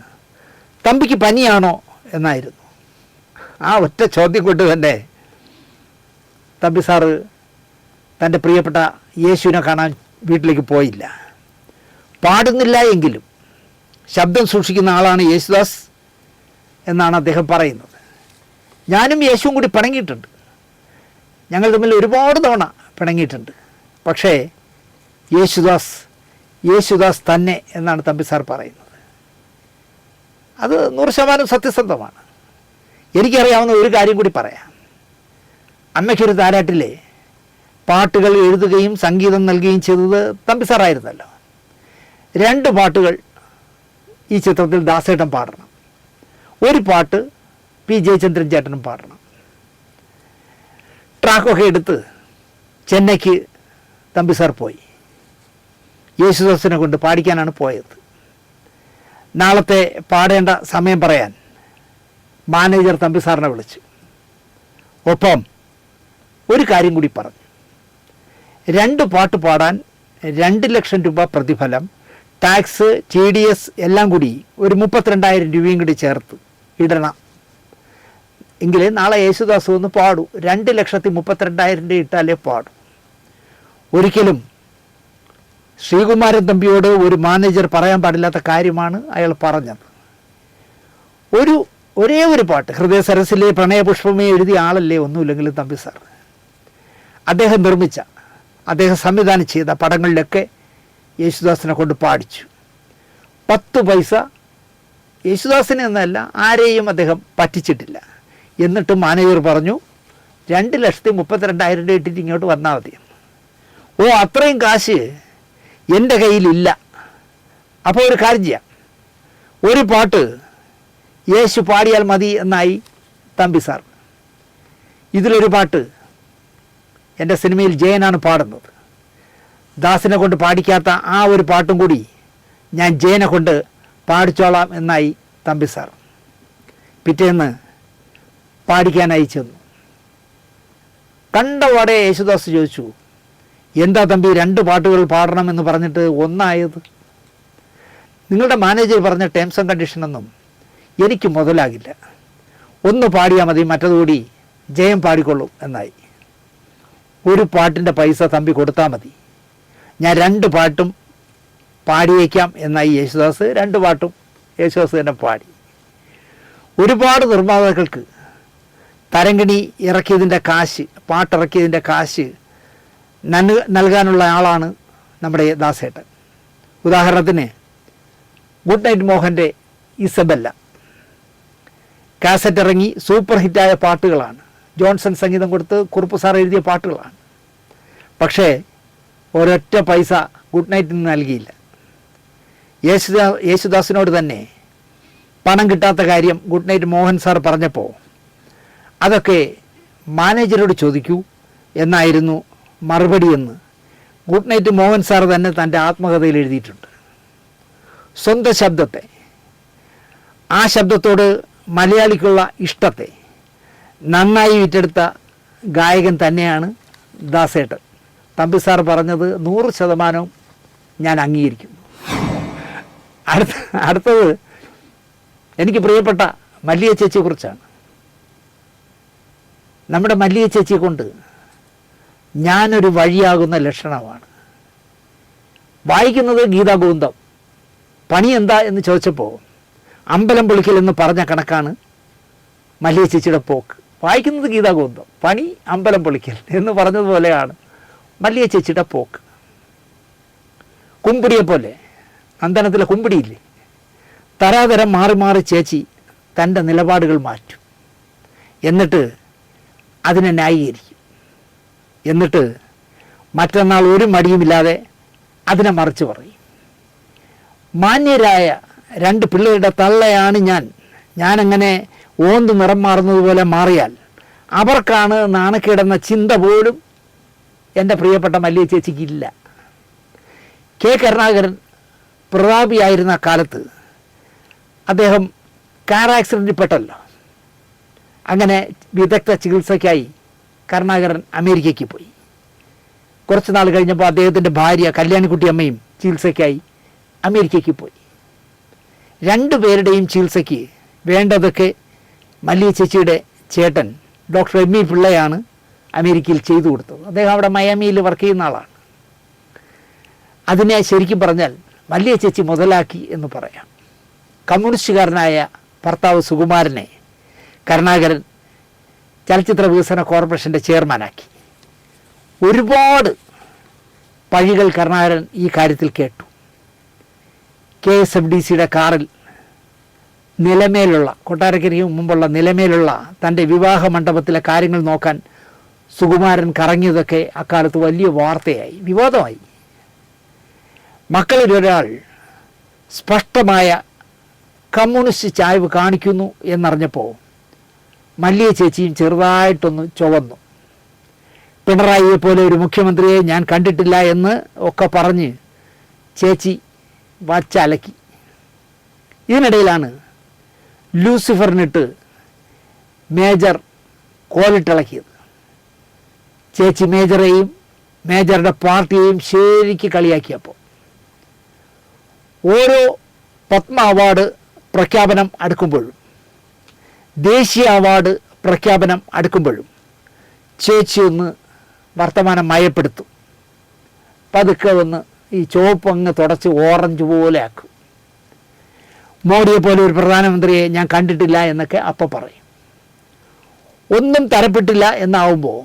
തമ്പിക്ക് പനിയാണോ എന്നായിരുന്നു. ആ ഒറ്റ ചോദ്യം കൊണ്ട് തന്നെ തമ്പി സാറ് തൻ്റെ പ്രിയപ്പെട്ട യേശുവിനെ കാണാൻ വീട്ടിലേക്ക് പോയില്ല. പാടുന്നില്ല എങ്കിലും ശബ്ദം സൂക്ഷിക്കുന്ന ആളാണ് യേശുദാസ് എന്നാണ് അദ്ദേഹം പറയുന്നത്. ഞാനും യേശുവും കൂടി പിണങ്ങിയിട്ടുണ്ട്. ഞങ്ങൾ തമ്മിൽ ഒരുപാട് തവണ പിണങ്ങിയിട്ടുണ്ട്. പക്ഷേ യേശുദാസ് തന്നെ എന്നാണ് തമ്പി സാർ പറയുന്നത്. അത് 100% സത്യസന്ധമാണ്. എനിക്കറിയാവുന്ന ഒരു കാര്യം കൂടി പറയാം. അമ്മയ്ക്കൊരു താരാട്ടിലെ പാട്ടുകൾ എഴുതുകയും സംഗീതം നൽകുകയും ചെയ്തത് തമ്പി സാറായിരുന്നല്ലോ. 2 പാട്ടുകൾ ഈ ചിത്രത്തിൽ ദാസേട്ടൻ പാടണം. ഒരു പാട്ട് P. ജയചന്ദ്രൻ ചേട്ടനും പാടണം. ട്രാക്കൊക്കെ എടുത്ത് ചെന്നൈക്ക് തമ്പി സാർ പോയി. യേശുദാസിനെ കൊണ്ട് പാടിക്കാനാണ് പോയത്. നാളത്തെ പാടേണ്ട സമയം പറയാൻ മാനേജർ തമ്പി സാറിനെ വിളിച്ചു. ഒപ്പം ഒരു കാര്യം കൂടി പറഞ്ഞു. 2 പാട്ട് പാടാൻ 2 ലക്ഷം രൂപ പ്രതിഫലം, ടാക്സ്, TDS എല്ലാം കൂടി ഒരു 32,000 രൂപയും കൂടി ചേർത്ത് ഇടണം. എങ്കിലേ നാളെ യേശുദാസ് ഒന്ന് പാടൂ. 2,32,000 രൂപ ഇട്ടാലേ പാടൂ. ഒരിക്കലും ശ്രീകുമാരൻ തമ്പിയോട് ഒരു മാനേജർ പറയാൻ പാടില്ലാത്ത കാര്യമാണ് അയാൾ പറഞ്ഞത്. ഒരേ ഒരു പാട്ട് ഹൃദയ സരസിലെ പ്രണയപുഷ്പമേ എഴുതിയ ആളല്ലേ ഒന്നുമില്ലെങ്കിലും തമ്പി സാർ. അദ്ദേഹം നിർമ്മിച്ച, അദ്ദേഹം സംവിധാനം ചെയ്ത പടങ്ങളിലൊക്കെ യേശുദാസിനെ കൊണ്ട് പാടിച്ചു. 10 പൈസ യേശുദാസിനെ എന്നല്ല ആരെയും അദ്ദേഹം പറ്റിച്ചിട്ടില്ല. എന്നിട്ട് മാനേജർ പറഞ്ഞു 2,32,000 രൂപ ഇട്ടിട്ട് ഇങ്ങോട്ട് വന്നാൽ മതി. അത്രയും കാശ് എൻ്റെ കയ്യിലില്ല. അപ്പോൾ ഒരു കാര്യം ചെയ്യാം, ഒരു പാട്ട് യേശു പാടിയാൽ മതി എന്നായി തമ്പി സാർ. ഇതിലൊരു പാട്ട് എൻ്റെ സിനിമയിൽ ജയനാണ് പാടുന്നത്. ദാസിനെ കൊണ്ട് പാടിക്കാത്ത ആ ഒരു പാട്ടും കൂടി ഞാൻ ജയനെ കൊണ്ട് പാടിച്ചോളാം എന്നായി തമ്പി സാർ. പിറ്റേന്ന് പാടിക്കാനായി ചെന്നു. കണ്ടപാടെ യേശുദാസ് ചോദിച്ചു, എന്താ തമ്പി 2 പാട്ടുകൾ പാടണമെന്ന് പറഞ്ഞിട്ട് ഒന്നായത്? നിങ്ങളുടെ മാനേജർ പറഞ്ഞ ടേംസ് ആൻഡ് കണ്ടീഷനൊന്നും എനിക്ക് മുതലാകില്ല. ഒന്ന് പാടിയാൽ മതി, മറ്റതുകൂടി ജയം പാടിക്കൊള്ളും എന്നായി. ഒരു പാട്ടിൻ്റെ പൈസ തമ്പി കൊടുത്താൽ മതി, ഞാൻ 2 പാട്ടും പാടിയേക്കാം എന്നായി യേശുദാസ്. 2 പാട്ടും യേശുദാസ് തന്നെ പാടി. ഒരുപാട് നിർമ്മാതാക്കൾക്ക് തരംഗിണി ഇറക്കിയതിൻ്റെ കാശ്, പാട്ടിറക്കിയതിൻ്റെ കാശ് നൽകാനുള്ള ആളാണ് നമ്മുടെ ദാസേട്ടൻ. ഉദാഹരണത്തിന് ഗുഡ് നൈറ്റ് മോഹൻ്റെ ഇസബെല്ല കാസറ്റ് ഇറങ്ങി സൂപ്പർ ഹിറ്റായ പാട്ടുകളാണ്. ജോൺസൺ സംഗീതം കൊടുത്ത് കുറുപ്പ് സാർ എഴുതിയ പാട്ടുകളാണ്. പക്ഷേ ഒരൊറ്റ പൈസ ഗുഡ് നൈറ്റിന് നൽകിയില്ല. യേശുദാസിനോട് തന്നെ പണം കിട്ടാത്ത കാര്യം ഗുഡ് നൈറ്റ് മോഹൻ സാർ പറഞ്ഞപ്പോൾ അതൊക്കെ മാനേജരോട് ചോദിക്കൂ എന്നായിരുന്നു മറുപടിയെന്ന് ഗുഡ് നൈറ്റ് മോഹൻ സാർ തന്നെ തൻ്റെ ആത്മകഥയിൽ എഴുതിയിട്ടുണ്ട്. സ്വന്തം ശബ്ദത്തെ, ആ ശബ്ദത്തോട് മലയാളിക്കുള്ള ഇഷ്ടത്തെ നന്നായി വിറ്റെടുത്ത ഗായകൻ തന്നെയാണ് ദാസേട്ടൻ. തമ്പി സാർ പറഞ്ഞത് 100% ഞാൻ അംഗീകരിക്കുന്നു. അടുത്തത് എനിക്ക് പ്രിയപ്പെട്ട മല്ലിക ചേച്ചിയെക്കുറിച്ചാണ്. നമ്മുടെ മല്ലിക ചേച്ചിയെ കൊണ്ട് ഞാനൊരു വഴിയാകുന്ന ലക്ഷണമാണ്. വായിക്കുന്നത് ഗീതാഗോവിന്ദം. പണി എന്താ എന്ന് ചോദിച്ചപ്പോൾ അമ്പലം പൊളിക്കൽ എന്ന് പറഞ്ഞ കണക്കാണ് മല്ലിക ചേച്ചിയുടെ പോക്ക്. വായിക്കുന്നത് ഗീതാഗോവിന്ദം, പണി അമ്പലം പൊളിക്കൽ എന്ന് പറഞ്ഞതുപോലെയാണ് മല്ലിക ചേച്ചിയുടെ പോക്ക്. കുമ്പിടിയെപ്പോലെ, നന്ദനത്തിലെ കുമ്പിടിയില്ലേ, തരാതരം മാറി മാറി ചേച്ചി തൻ്റെ നിലപാടുകൾ മാറ്റും. എന്നിട്ട് അതിനെ ന്യായീകരിക്കും. എന്നിട്ട് മറ്റന്നാൾ ഒരു മടിയുമില്ലാതെ അതിനെ മറിച്ച് പറയും. മാന്യരായ 2 പിള്ളേരുടെ തള്ളയാണ് ഞാനങ്ങനെ ഓന്ത് നിറം മാറുന്നത് പോലെ മാറിയാൽ അവർക്കാണ് നാണക്കേടെന്ന ചിന്ത പോലും എൻ്റെ പ്രിയപ്പെട്ട മല്ലിക ചേച്ചിക്കില്ല. കെ കരുണാകരൻ പ്രതാപിയായിരുന്ന കാലത്ത് അദ്ദേഹം കാർ ആക്സിഡൻറ്റിൽ പെട്ടല്ലോ. അങ്ങനെ വിദഗ്ധ ചികിത്സയ്ക്കായി കരുണാകരൻ അമേരിക്കയ്ക്ക് പോയി. കുറച്ച് നാൾ കഴിഞ്ഞപ്പോൾ അദ്ദേഹത്തിൻ്റെ ഭാര്യ കല്യാണിക്കുട്ടി അമ്മയും ചികിത്സയ്ക്കായി അമേരിക്കയ്ക്ക് പോയി. 2 പേരുടെയും ചികിത്സയ്ക്ക് വേണ്ടതൊക്കെ മല്ലിക ചേച്ചിയുടെ ചേട്ടൻ ഡോക്ടർ എം ഇ പിള്ളയാണ് അമേരിക്കയിൽ ചെയ്തു കൊടുത്തത്. അദ്ദേഹം അവിടെ മയാമിയിൽ വർക്ക് ചെയ്യുന്ന ആളാണ്. അതിനെ ശരിക്കും പറഞ്ഞാൽ മല്ലിക ചേച്ചി മുതലാക്കി എന്ന് പറയാം. കമ്മ്യൂണിസ്റ്റുകാരനായ ഭർത്താവ് സുകുമാരനെ കരുണാകരൻ ചലച്ചിത്ര വികസന കോർപ്പറേഷൻ്റെ ചെയർമാനാക്കി. ഒരുപാട് പഴികൾ കരുണാകരൻ ഈ കാര്യത്തിൽ കേട്ടു. KSFDCയുടെ കാറിൽ നിലമേലുള്ള, കൊട്ടാരക്കരയ്ക്ക് മുമ്പുള്ള നിലമേലുള്ള തൻ്റെ വിവാഹ മണ്ഡപത്തിലെ കാര്യങ്ങൾ നോക്കാൻ സുകുമാരൻ കറങ്ങിയതൊക്കെ അക്കാലത്ത് വലിയ വാർത്തയായി, വിവാദമായി. മക്കളിലൊരാൾ സ്പഷ്ടമായ കമ്മ്യൂണിസ്റ്റ് ചായ്വ് കാണിക്കുന്നു എന്നറിഞ്ഞപ്പോൾ മല്ലിക ചേച്ചിയും ചെറുതായിട്ടൊന്ന് ചുവന്നു. പിണറായിയെ പോലെ ഒരു മുഖ്യമന്ത്രിയെ ഞാൻ കണ്ടിട്ടില്ല എന്ന് ഒക്കെ പറഞ്ഞ് ചേച്ചി വച്ചലക്കി. ഇതിനിടയിലാണ് ലൂസിഫറിനിട്ട് മേജർ കോലിട്ടിളക്കിയത്. ചേച്ചി മേജറെയും മേജറുടെ പാർട്ടിയെയും ശരിക്ക് കളിയാക്കിയപ്പോൾ ഓരോ പത്മ അവാർഡ് പ്രഖ്യാപനം അടുക്കുമ്പോഴും ദേശീയ അവാർഡ് പ്രഖ്യാപനം അടുക്കുമ്പോഴും ചേച്ചി ഒന്ന് വർത്തമാനം മയപ്പെടുത്തും. പതുക്കെ ഒന്ന് ഈ ചുവപ്പ് അങ്ങ് തുടച്ച് ഓറഞ്ച് പോലെ ആക്കും. മോഡിയെ പോലെ ഒരു പ്രധാനമന്ത്രിയെ ഞാൻ കണ്ടിട്ടില്ല എന്നൊക്കെ അപ്പം പറയും. ഒന്നും തരപ്പെട്ടില്ല എന്നാവുമ്പോൾ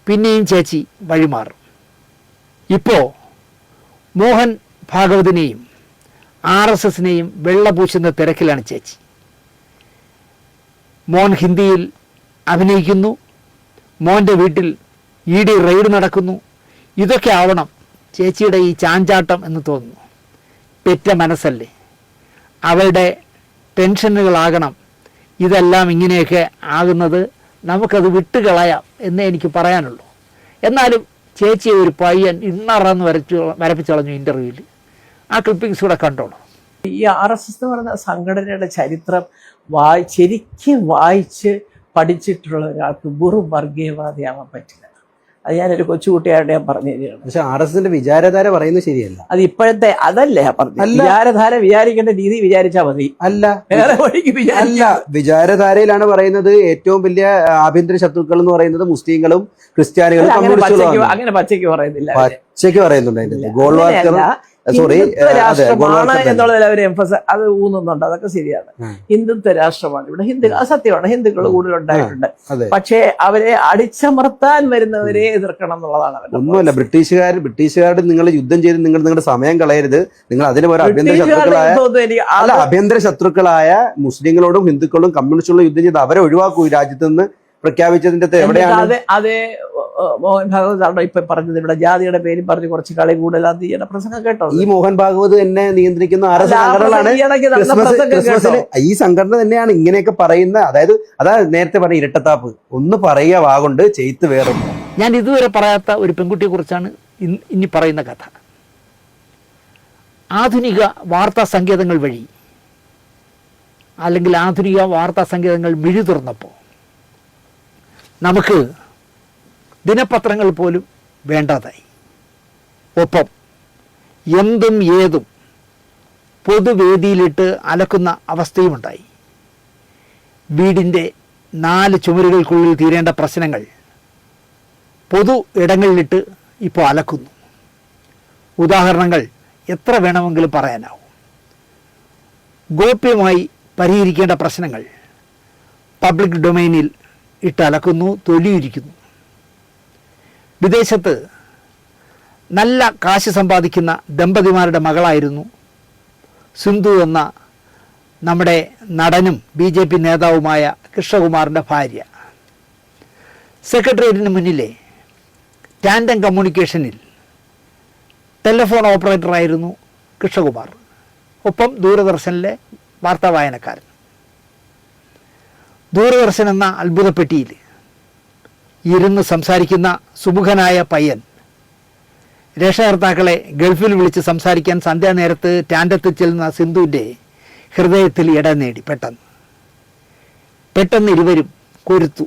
പിന്നെയും ചേച്ചി വഴിമാറും. ഇപ്പോൾ മോഹൻ ഭാഗവതിനെയും RSSനെയും വെള്ളപൂശുന്ന തിരക്കിലാണ് ചേച്ചി. മോൻ ഹിന്ദിയിൽ അഭിനയിക്കുന്നു, മോൻ്റെ വീട്ടിൽ ED റെയ്ഡ് നടക്കുന്നു. ഇതൊക്കെ ആവണം ചേച്ചിയുടെ ഈ ചാഞ്ചാട്ടം എന്ന് തോന്നുന്നു. പെറ്റ മനസ്സല്ലേ, അവരുടെ ടെൻഷനുകളാകണം ഇതെല്ലാം ഇങ്ങനെയൊക്കെ ആകുന്നത്. നമുക്കത് വിട്ടുകളയാം എന്നേ എനിക്ക് പറയാനുള്ളൂ. എന്നാലും ചേച്ചിയെ ഒരു പയ്യൻ ഇന്നറന്ന് വരപ്പിച്ചളഞ്ഞു ഇൻ്റർവ്യൂവിൽ. ആ ക്ലിപ്പിങ്സ് കൂടെ കണ്ടോളൂ. ഈ RSS എന്ന് പറയുന്ന സംഘടനയുടെ ചരിത്രം ശരിക്കും വായിച്ച് പഠിച്ചിട്ടുള്ള ഒരാൾക്ക് വെറും വർഗീയവാദിയാവാൻ പറ്റില്ല. അത് ഞാനൊരു കൊച്ചുകുട്ടിയായിട്ട് ഞാൻ പറഞ്ഞു തരികയാണ്. പക്ഷെ RSSന്റെ വിചാരധാര പറയുന്നത് ശരിയല്ല. അത് ഇപ്പോഴത്തെ അതല്ലേ പറഞ്ഞു. വിചാരധാര വിചാരിക്കേണ്ട രീതി വിചാരിച്ചാൽ മതി. അല്ല, വേറെ വഴിക്ക് അല്ല, വിചാരധാരയിലാണ് പറയുന്നത് ഏറ്റവും വലിയ ആഭ്യന്തര ശത്രുക്കൾ എന്ന് പറയുന്നത് മുസ്ലിങ്ങളും ക്രിസ്ത്യാനികളും കമ്മ്യൂണിസ്റ്റുകളും. അങ്ങനെ പച്ചയ്ക്ക് പറയുന്നില്ല. പച്ചയ്ക്ക് പറയുന്നുണ്ട് അതിന്റെ ഗോൾവാൾക്കർ രാഷ്ട്രമാണ് എന്നുള്ളതിൽ അവർ അത് ഊന്നുന്നുണ്ട്. അതൊക്കെ ശരിയാണ്. ഹിന്ദുത്വ രാഷ്ട്രമാണ് ഇവിടെ. സത്യമാണ്, ഹിന്ദുക്കൾ കൂടുതലുണ്ടായിട്ടുണ്ട്. പക്ഷേ അവരെ അടിച്ചമർത്താൻ വരുന്നവരെ എതിർക്കണം എന്നുള്ളതാണ്. ഒന്നുമല്ല, ബ്രിട്ടീഷുകാരുടെ നിങ്ങൾ യുദ്ധം ചെയ്ത് നിങ്ങൾ നിങ്ങളുടെ സമയം കളയരുത്. നിങ്ങൾ അതിന് പോലെ ആഭ്യന്തര ശത്രുക്കളായ മുസ്ലിങ്ങളോടും ഹിന്ദുക്കളോടും കമ്മ്യൂണിസ്റ്റുകളും യുദ്ധം ചെയ്ത് അവരെ ഒഴിവാക്കൂ ഈ രാജ്യത്ത് നിന്ന് പ്രഖ്യാപിച്ചതിന്റെ എവിടെയാണ്? അതേ മോഹൻ ഭാഗവത് ഇപ്പൊ പറഞ്ഞത് ഇവിടെ ജാതിയുടെ പേര് പറഞ്ഞ് കുറച്ച് കളി കൂടുതലാന്ന് ചെയ്യണ പ്രസംഗം കേട്ടോ. ഈ മോഹൻ ഭാഗവത് എന്നെ നിയന്ത്രിക്കുന്ന സംഘടനകളാണ്. ഈ സംഘടന തന്നെയാണ് ഇങ്ങനെയൊക്കെ പറയുന്ന. അതായത് അതാ നേരത്തെ പറഞ്ഞ ഇരട്ടത്താപ്പ്. ഒന്ന് പറയുക വാഗൊണ്ട് ചെയ്ത്ത് വേറെ. ഞാൻ ഇതുവരെ പറയാത്ത ഒരു പെൺകുട്ടിയെ കുറിച്ചാണ് ഇനി പറയുന്ന കഥ. ആധുനിക വാർത്താ സങ്കേതങ്ങൾ വഴി അല്ലെങ്കിൽ ആധുനിക വാർത്താ സങ്കേതങ്ങൾ മിഴി തുറന്നപ്പോൾ നമുക്ക് ദിനപത്രങ്ങൾ പോലും വേണ്ടാതായി. ഒപ്പം എന്തും ഏതും പൊതുവേദിയിലിട്ട് അലക്കുന്ന അവസ്ഥയുമുണ്ടായി. വീടിൻ്റെ 4 ചുമരുകൾക്കുള്ളിൽ തീരേണ്ട പ്രശ്നങ്ങൾ പൊതു ഇടങ്ങളിലിട്ട് ഇപ്പോൾ അലക്കുന്നു. ഉദാഹരണങ്ങൾ എത്ര വേണമെങ്കിലും പറയാനാവും. ഗോപ്യമായി പരിഹരിക്കേണ്ട പ്രശ്നങ്ങൾ പബ്ലിക് ഡൊമൈനിൽ ഇട്ട് അലക്കുന്നു, തൊലിയിരിക്കുന്നു. വിദേശത്ത് നല്ല കാശ് സമ്പാദിക്കുന്ന ദമ്പതിമാരുടെ മകളായിരുന്നു സിന്ധു എന്ന നമ്മുടെ നടനും BJP നേതാവുമായ കൃഷ്ണകുമാറിൻ്റെ ഭാര്യ. സെക്രട്ടേറിയറ്റിന് മുന്നിലെ ടാൻഡം കമ്മ്യൂണിക്കേഷനിൽ ടെലിഫോൺ ഓപ്പറേറ്ററായിരുന്നു കൃഷ്ണകുമാർ. ഒപ്പം ദൂരദർശനിലെ വാർത്താ വായനക്കാരൻ. ദൂരദർശൻ എന്ന അത്ഭുതപ്പെട്ടിയിൽ ഇരുന്ന് സംസാരിക്കുന്ന സുമുഖനായ പയ്യൻ രക്ഷകർത്താക്കളെ ഗൾഫിൽ വിളിച്ച് സംസാരിക്കാൻ സന്ധ്യാനേരത്ത് ടാൻഡത്തിൽ ചെല്ലുന്ന സിന്ധുവിൻ്റെ ഹൃദയത്തിൽ ഇടം നേടി. പെട്ടെന്ന് ഇരുവരും കൊരുത്തു,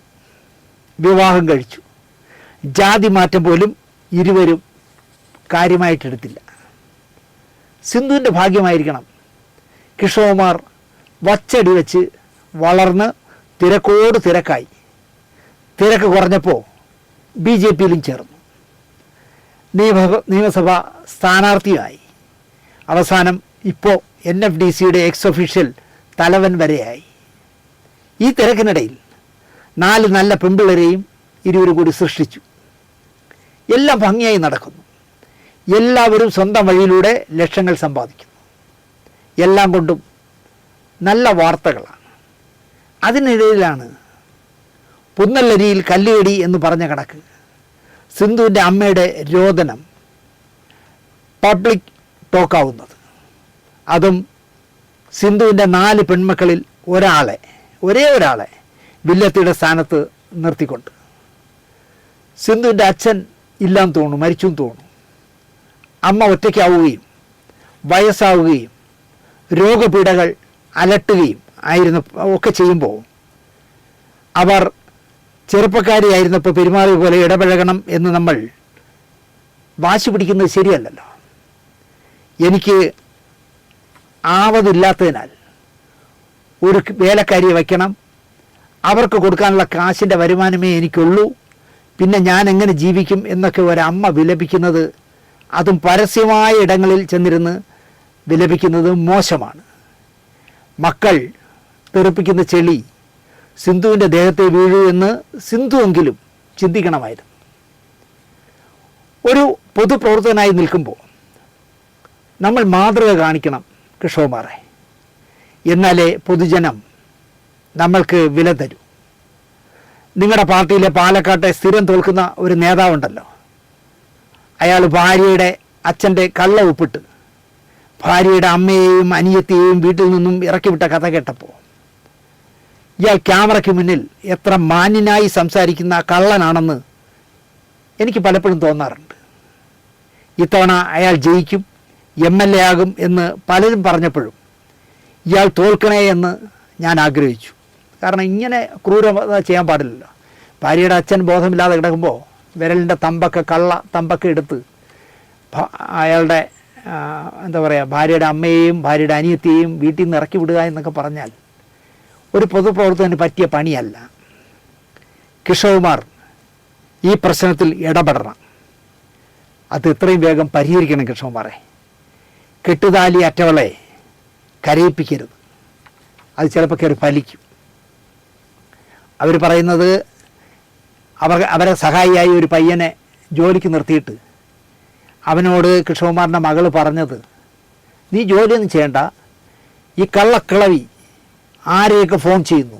വിവാഹം കഴിച്ചു. ജാതി മാറ്റം പോലും ഇരുവരും കാര്യമായിട്ടെടുത്തില്ല. സിന്ധുവിൻ്റെ ഭാഗ്യമായിരിക്കണം കൃഷ്ണകുമാർ വച്ചടി വെച്ച് വളർന്ന് തിരക്കോട് തിരക്കായി. തിരക്ക് കുറഞ്ഞപ്പോൾ BJPയിലും ചേർന്നു. നിയമസഭാ സ്ഥാനാർത്ഥിയായി. അവസാനം ഇപ്പോൾ NFDCയുടെ എക്സ് ഒഫീഷ്യൽ തലവൻ വരെയായി. ഈ തിരക്കിനിടയിൽ 4 നല്ല പെൺപിള്ളേരെയും ഇരുവരും കൂടി സൃഷ്ടിച്ചു. എല്ലാം ഭംഗിയായി നടക്കുന്നു. എല്ലാവരും സ്വന്തം വഴിയിലൂടെ ലക്ഷങ്ങൾ സമ്പാദിക്കുന്നു. എല്ലാം കൊണ്ടും നല്ല വാർത്തകളാണ്. അതിനിടയിലാണ് പുന്നല്ലരിയിൽ കല്ലുകടി എന്ന് പറഞ്ഞ കണക്ക് സിന്ധുവിൻ്റെ അമ്മയുടെ രോദനം പബ്ലിക് ടോക്കാവുന്നത്. അതും സിന്ധുവിൻ്റെ 4 പെൺമക്കളിൽ ഒരേ ഒരാളെ വില്ലത്തിയുടെ സ്ഥാനത്ത് നിർത്തിക്കൊണ്ട്. സിന്ധുവിൻ്റെ അച്ഛൻ ഇല്ലാന്ന് തോന്നുന്നു, മരിച്ചു തോന്നുന്നു. അമ്മ ഒറ്റയ്ക്കാവുകയും വയസ്സാവുകയും രോഗപീഠകൾ അലട്ടുകയും ഒക്കെ ചെയ്യുമ്പോൾ അവർ ചെറുപ്പക്കാരിയായിരുന്നപ്പോൾ പെരുമാറിയ പോലെ ഇടപഴകണം എന്ന് നമ്മൾ വാശി പിടിക്കുന്നത് ശരിയല്ലല്ലോ. എനിക്ക് ആവതില്ലാത്തതിനാൽ ഒരു വേലക്കാരിയെ വയ്ക്കണം, അവർക്ക് കൊടുക്കാനുള്ള കാശിൻ്റെ വരുമാനമേ എനിക്കുള്ളൂ, പിന്നെ ഞാൻ എങ്ങനെ ജീവിക്കും എന്നൊക്കെ ഒരമ്മ വിലപിക്കുന്നത്, അതും പരസ്യമായ ഇടങ്ങളിൽ ചെന്നിരുന്ന് വിലപിക്കുന്നത് മോശമാണ്. മക്കൾ തെറിപ്പിക്കുന്ന ചെളി സിന്ധുവിൻ്റെ ദേഹത്തെ വീഴൂ എന്ന് സിന്ധുവെങ്കിലും ചിന്തിക്കണമായിരുന്നു. ഒരു പൊതുപ്രവർത്തകനായി നിൽക്കുമ്പോൾ നമ്മൾ മാതൃക കാണിക്കണം കൃഷ്ണകുമാറെ. എന്നാലേ പൊതുജനം നമ്മൾക്ക് വില തരൂ. നിങ്ങളുടെ പാർട്ടിയിലെ പാലക്കാട്ടെ സ്ഥിരം തോൽക്കുന്ന ഒരു നേതാവുണ്ടല്ലോ, അയാൾ ഭാര്യയുടെ അച്ഛൻ്റെ കള്ള ഉപ്പിട്ട് ഭാര്യയുടെ അമ്മയെയും അനിയത്തിയെയും വീട്ടിൽ നിന്നും ഇറക്കിവിട്ട കഥ കേട്ടപ്പോൾ ഇയാൾ ക്യാമറയ്ക്ക് മുന്നിൽ എത്ര മാന്യനായി സംസാരിക്കുന്ന കള്ളനാണെന്ന് എനിക്ക് പലപ്പോഴും തോന്നാറുണ്ട്. ഇത്തവണ അയാൾ ജയിക്കും, MLA ആകും എന്ന് പലരും പറഞ്ഞപ്പോഴും ഇയാൾ തോൽക്കണേ എന്ന് ഞാൻ ആഗ്രഹിച്ചു. കാരണം ഇങ്ങനെ ക്രൂരത ചെയ്യാൻ പാടില്ലല്ലോ. ഭാര്യയുടെ അച്ഛൻ ബോധമില്ലാതെ കിടക്കുമ്പോൾ വിരലിൻ്റെ തമ്പൊക്കെ തമ്പൊക്കെ എടുത്ത് അയാളുടെ എന്താ പറയുക ഭാര്യയുടെ അമ്മയെയും ഭാര്യയുടെ അനിയത്തിയെയും വീട്ടിൽ നിന്ന് ഇറക്കി വിടുക എന്നൊക്കെ പറഞ്ഞാൽ ഒരു പൊതുപ്രവർത്തകന് പറ്റിയ പണിയല്ല. കിഷോകുമാർ ഈ പ്രശ്നത്തിൽ ഇടപെടണം. അത് എത്രയും വേഗം പരിഹരിക്കണം കിഷോകുമാറെ. കെട്ടുതാലി അറ്റവളെ കരയിപ്പിക്കരുത്. അത് ചിലപ്പോൾ കയറി ഫലിക്കും. അവർ പറയുന്നത് അവരെ സഹായിയായി ഒരു പയ്യനെ ജോലിക്ക് നിർത്തിയിട്ട് അവനോട് കിഷോകുമാറിൻ്റെ മകൾ പറഞ്ഞത്, നീ ജോലിയൊന്നും ചെയ്യണ്ട, ഈ കള്ളക്കിളവി ആരെയൊക്കെ ഫോൺ ചെയ്യുന്നു,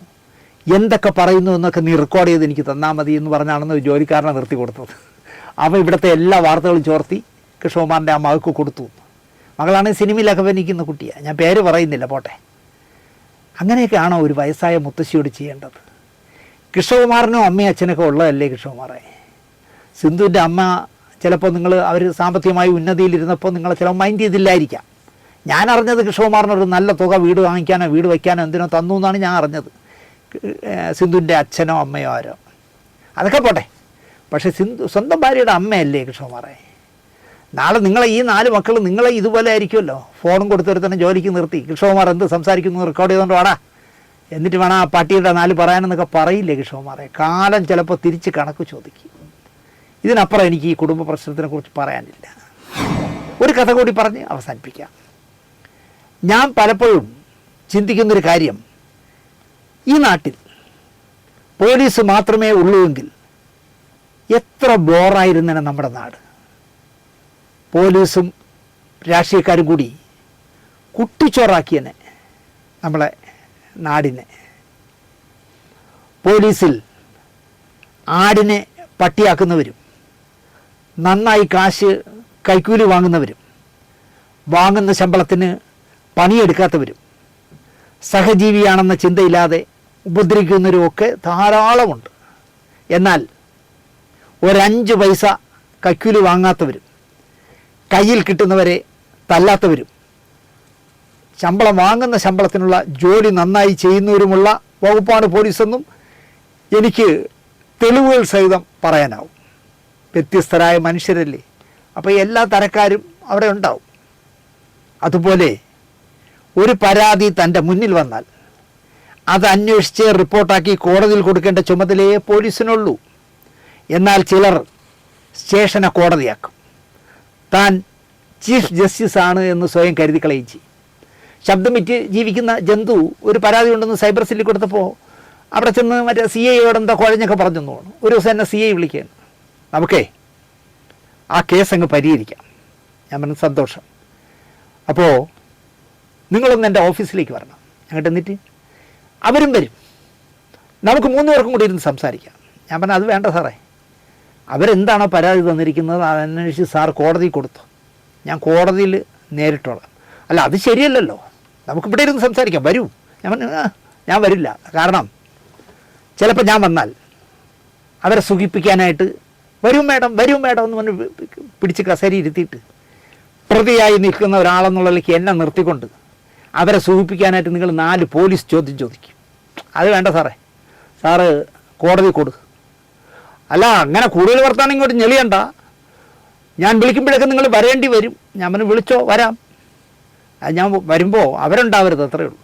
എന്തൊക്കെ പറയുന്നു എന്നൊക്കെ നീ റെക്കോർഡ് ചെയ്ത് എനിക്ക് തന്നാൽ മതി എന്ന് പറഞ്ഞാണെന്ന് ഒരു ജോലിക്കാരനെ നിർത്തി കൊടുത്തത്. അവൻ ഇവിടുത്തെ എല്ലാ വാർത്തകളും ചോർത്തി കിഷോകുമാറിൻ്റെ ആ മകൾക്ക് കൊടുത്തു. മകളാണെങ്കിൽ സിനിമയിലൊക്കെ അഭിനയിക്കുന്ന കുട്ടിയാണ്, ഞാൻ പേര് പറയുന്നില്ല, പോട്ടെ. അങ്ങനെയൊക്കെയാണോ ഒരു വയസ്സായ മുത്തശ്ശിയോട് ചെയ്യേണ്ടത്? കിഷോകുമാറിനും അമ്മയും അച്ഛനൊക്കെ ഉള്ളതല്ലേ കിഷോകുമാറെ? സിന്ധുവിൻ്റെ അമ്മ ചിലപ്പോൾ അവർ സാമ്പത്തികമായി ഉന്നതിയിലിരുന്നപ്പോൾ നിങ്ങൾ ചിലപ്പോൾ മൈൻഡ് ചെയ്തില്ലായിരിക്കാം. ഞാൻ അറിഞ്ഞത് കിഷോകുമാറിനൊരു നല്ല തുക വീട് വാങ്ങിക്കാനോ വീട് വയ്ക്കാനോ എന്തിനോ തന്നു എന്നാണ് ഞാൻ അറിഞ്ഞത്. സിന്ധുവിൻ്റെ അച്ഛനോ അമ്മയോ ആരോ, അതൊക്കെ പോട്ടെ. പക്ഷേ സ്വന്തം ഭാര്യയുടെ അമ്മയല്ലേ കിഷോകുമാറെ? നാളെ ഈ 4 മക്കൾ നിങ്ങളെ ഇതുപോലെ ആയിരിക്കുമല്ലോ. ഫോണും കൊടുത്തൊരു തന്നെ ജോലിക്ക് നിർത്തി കിഷോകുമാർ എന്ത് സംസാരിക്കുന്നു റെക്കോർഡ് ചെയ്തുകൊണ്ട് വാടാ, എന്നിട്ട് വേണം ആ പട്ടിയുടെ 4 പറയാനെന്നൊക്കെ പറയില്ലേ കിഷോകുമാറെ? കാലം ചിലപ്പോൾ തിരിച്ച് കണക്ക് ചോദിക്കും. ഇതിനപ്പുറം എനിക്ക് ഈ കുടുംബ പ്രശ്നത്തിനെ കുറിച്ച് പറയാനില്ല. ഒരു കഥ കൂടി പറഞ്ഞ് അവസാനിപ്പിക്കാം. ഞാൻ പലപ്പോഴും ചിന്തിക്കുന്നൊരു കാര്യം, ഈ നാട്ടിൽ പോലീസ് മാത്രമേ ഉള്ളൂവെങ്കിൽ എത്ര ബോറായിരുന്നേനെ നമ്മുടെ നാട്. പോലീസും രാഷ്ട്രീയക്കാരും കൂടി കുട്ടിച്ചോറാക്കിയനെ നമ്മളെ നാടിനെ. പോലീസിൽ ആടിനെ പട്ടിയാക്കുന്നവരും നന്നായി കാശ് കൈക്കൂലി വാങ്ങുന്നവരും വാങ്ങുന്ന ശമ്പളത്തിന് പണിയെടുക്കാത്തവരും സഹജീവിയാണെന്ന ചിന്തയില്ലാതെ ഉപദ്രവിക്കുന്നവരുമൊക്കെ ധാരാളമുണ്ട്. എന്നാൽ 5 പൈസ കൈക്കൂലി വാങ്ങാത്തവരും കയ്യിൽ കിട്ടുന്നവരെ തല്ലാത്തവരും ശമ്പളം വാങ്ങുന്ന ശമ്പളത്തിനുള്ള ജോലി നന്നായി ചെയ്യുന്നവരുമുള്ള വകുപ്പാണ് പോലീസെന്നും എനിക്ക് തെളിവുകൾ സഹിതം പറയാനാവും. വ്യത്യസ്തരായ മനുഷ്യരല്ലേ, അപ്പോൾ എല്ലാ തരക്കാരും അവിടെ ഉണ്ടാവും. അതുപോലെ ഒരു പരാതി തൻ്റെ മുന്നിൽ വന്നാൽ അത് അന്വേഷിച്ച് റിപ്പോർട്ടാക്കി കോടതിയിൽ കൊടുക്കേണ്ട ചുമതലയെ പോലീസിനുള്ളൂ. എന്നാൽ ചിലർ സ്റ്റേഷനെ കോടതിയാക്കും. താൻ ചീഫ് ജസ്റ്റിസ് ആണ് എന്ന് സ്വയം കരുതി കളയും ചെയ്യും. ശബ്ദം വിറ്റ് ജീവിക്കുന്ന ജന്തു ഒരു പരാതി ഉണ്ടെന്ന് സൈബർ സെല്ലിൽ കൊടുത്തപ്പോൾ അവിടെ ചെന്ന് മറ്റേ CIയോട് എന്താ കുഴഞ്ഞൊക്കെ പറഞ്ഞു തോന്നുന്നു. ഒരു ദിവസം എന്നെ CI വിളിക്കുകയാണ്, നമുക്കേ ആ കേസ് അങ്ങ് പരിഹരിക്കാം. ഞാൻ പറഞ്ഞു സന്തോഷം, അപ്പോൾ നിങ്ങളൊന്ന് എൻ്റെ ഓഫീസിലേക്ക് വരണം. അങ്ങോട്ട് എന്നിട്ട് അവരും വരും, നമുക്ക് 3 പേർക്കും കൂടി ഇരുന്ന് സംസാരിക്കാം. ഞാൻ പറഞ്ഞു അത് വേണ്ട സാറേ, അവരെന്താണോ പരാതി തന്നിരിക്കുന്നത് അതന്വേഷിച്ച് സാർ കോടതി കൊടുത്തു, ഞാൻ കോടതിയിൽ നേരിട്ടോളാം. അല്ല അത് ശരിയല്ലല്ലോ, നമുക്കിവിടെ ഇരുന്ന് സംസാരിക്കാം, വരൂ. ഞാൻ വരില്ല, കാരണം ചിലപ്പോൾ ഞാൻ വന്നാൽ അവരെ സുഖിപ്പിക്കാനായിട്ട് വരും മേഡം എന്ന് പറഞ്ഞ് പിടിച്ച് കസേരി ഇരുത്തിയിട്ട് പ്രതിയായി നിൽക്കുന്ന ഒരാളെന്നുള്ളതിലേക്ക് എന്നെ നിർത്തിക്കൊണ്ട് അവരെ സൂചിപ്പിക്കാനായിട്ട് നിങ്ങൾ 4 പോലീസ് ചോദ്യം ചോദിക്കും. അത് വേണ്ട സാറേ, സാറ് കോടതി കൊടു. അല്ല അങ്ങനെ കൂടുതൽ വർത്താനം ഇങ്ങോട്ട് ഞെളിയണ്ട, ഞാൻ വിളിക്കുമ്പോഴൊക്കെ നിങ്ങൾ വരേണ്ടി വരും. ഞാൻ പറഞ്ഞു വിളിച്ചോ വരാം, അത് ഞാൻ വരുമ്പോൾ അവരുണ്ടാവരുത്, അത്രയേ ഉള്ളൂ.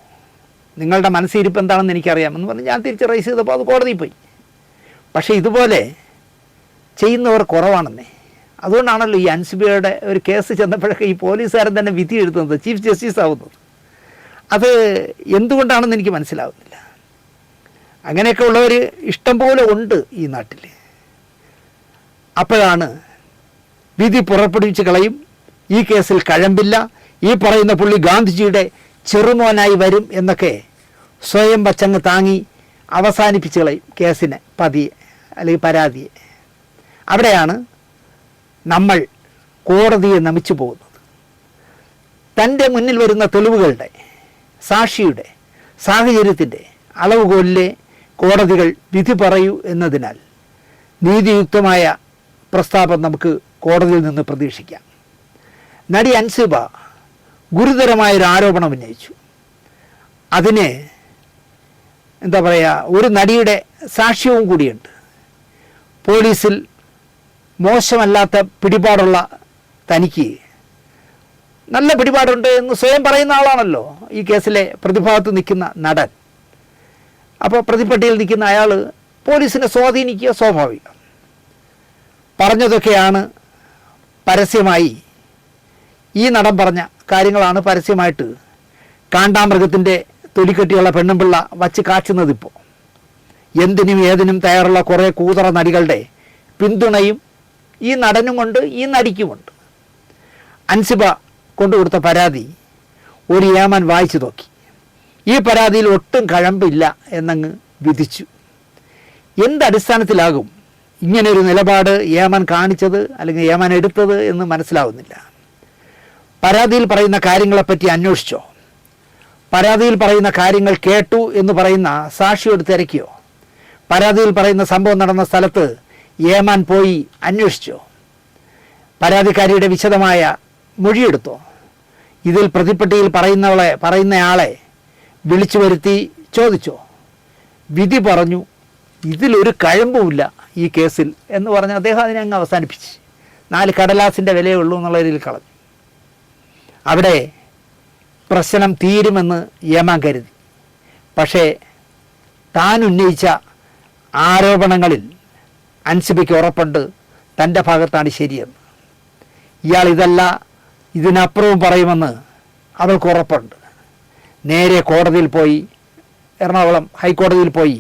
നിങ്ങളുടെ മനസ്സിരിപ്പ് എന്താണെന്ന് എനിക്കറിയാമെന്ന് പറഞ്ഞ് ഞാൻ തിരിച്ച് റൈസ് ചെയ്തപ്പോൾ അത് കോടതിയിൽ പോയി. പക്ഷേ ഇതുപോലെ ചെയ്യുന്നവർ കുറവാണെന്നേ. അതുകൊണ്ടാണല്ലോ ഈ അൻസിബയുടെ ഒരു കേസ് ചെന്നപ്പോഴൊക്കെ ഈ പോലീസുകാരൻ തന്നെ വിധി എഴുതുന്നത്, ചീഫ് ജസ്റ്റിസ് ആവുന്നത്. അത് എന്തുകൊണ്ടാണെന്ന് എനിക്ക് മനസ്സിലാവുന്നില്ല. അങ്ങനെയൊക്കെ ഉള്ളവർ ഇഷ്ടം പോലെ ഉണ്ട് ഈ നാട്ടിൽ. അപ്പോഴാണ് വിധി പുറപ്പെടുവിച്ച് കളയും, ഈ കേസിൽ കഴമ്പില്ല, ഈ പറയുന്ന പുള്ളി ഗാന്ധിജിയുടെ ചെറുമോനായി വരും എന്നൊക്കെ സ്വയം വച്ചങ്ങ് താങ്ങി അവസാനിപ്പിച്ച് കളയും കേസിനെ, പതിയെ അല്ലെങ്കിൽ പരാതിയെ. അവിടെയാണ് നമ്മൾ കോടതിയെ നമിച്ചു പോകുന്നത്. തൻ്റെ മുന്നിൽ വരുന്ന തെളിവുകളുടെ, സാക്ഷിയുടെ, സാഹചര്യത്തിൻ്റെ അളവുകോലിലെ കോടതികൾ വിധി പറയൂ എന്നതിനാൽ നീതിയുക്തമായ പ്രസ്താവന നമുക്ക് കോടതിയിൽ നിന്ന് പ്രതീക്ഷിക്കാം. നടി അൻസിബ ഗുരുതരമായൊരു ആരോപണം ഉന്നയിച്ചു. അതിന് എന്താ പറയുക, ഒരു നടിയുടെ സാക്ഷ്യവും കൂടിയുണ്ട്. പോലീസിൽ മോശമല്ലാത്ത പിടിപാടുള്ള തനിക്ക് നല്ല പിടിപാടുണ്ട് എന്ന് സ്വയം പറയുന്ന ആളാണല്ലോ ഈ കേസിലെ പ്രതിഭാഗത്ത് നിൽക്കുന്ന നടൻ. അപ്പോൾ പ്രതിപ്പട്ടിയിൽ നിൽക്കുന്ന അയാൾ പോലീസിനെ സ്വാധീനിക്കുക സ്വാഭാവികം. പറഞ്ഞതൊക്കെയാണ് പരസ്യമായി, ഈ നടൻ പറഞ്ഞ കാര്യങ്ങളാണ് പരസ്യമായിട്ട് കാണ്ടാമൃഗത്തിൻ്റെ തൊലിക്കെട്ടിയുള്ള പെണ്ണുമ്പിള്ള വച്ച് കാച്ചുന്നതിപ്പോൾ. എന്തിനും ഏതിനും തയ്യാറുള്ള കുറേ കൂതറ നടികളുടെ പിന്തുണയും ഈ നടനുമുണ്ട്, ഈ നടിക്കുമുണ്ട്. അൻസിബ കൊണ്ടുകൊടുത്ത പരാതി ഒരു ഏമാൻ വായിച്ചു നോക്കി. ഈ പരാതിയിൽ ഒട്ടും കഴമ്പില്ല എന്നങ്ങ് വിധിച്ചു. എന്തടിസ്ഥാനത്തിലാകും ഇങ്ങനെയൊരു നിലപാട് ഏമാൻ കാണിച്ചത് അല്ലെങ്കിൽ ഏമാൻ എടുത്തത് എന്ന് മനസ്സിലാവുന്നില്ല. പരാതിയിൽ പറയുന്ന കാര്യങ്ങളെപ്പറ്റി അന്വേഷിച്ചോ? പരാതിയിൽ പറയുന്ന കാര്യങ്ങൾ കേട്ടു എന്ന് പറയുന്ന സാക്ഷിയോട് തിരക്കിയോ? പരാതിയിൽ പറയുന്ന സംഭവം നടന്ന സ്ഥലത്ത് ഏമാൻ പോയി അന്വേഷിച്ചോ? പരാതിക്കാരിയുടെ വിശദമായ മൊഴിയെടുത്തോ? ഇതിൽ പ്രതിപ്പട്ടിയിൽ പറയുന്നയാളെ വിളിച്ചു വരുത്തി ചോദിച്ചോ? വിധി പറഞ്ഞു ഇതിലൊരു കഴമ്പുമില്ല ഈ കേസിൽ എന്ന് പറഞ്ഞ് അദ്ദേഹം അതിനെ അങ്ങ് അവസാനിപ്പിച്ച് 4 കടലാസിൻ്റെ വിലയേ ഉള്ളൂ എന്നുള്ള രീതിയിൽ കളഞ്ഞു. അവിടെ പ്രശ്നം തീരുമെന്ന് ഏമാൻ കരുതി. പക്ഷേ താൻ ഉന്നയിച്ച ആരോപണങ്ങളിൽ അൻസിബയ്ക്ക് ഉറപ്പുണ്ട് തൻ്റെ ഭാഗത്താണ് ശരിയെന്ന്. ഇയാൾ ഇതല്ല ഇതിനപ്പുറവും പറയുമെന്ന് അവൾക്ക് ഉറപ്പുണ്ട്. നേരെ കോടതിയിൽ പോയി, എറണാകുളം ഹൈക്കോടതിയിൽ പോയി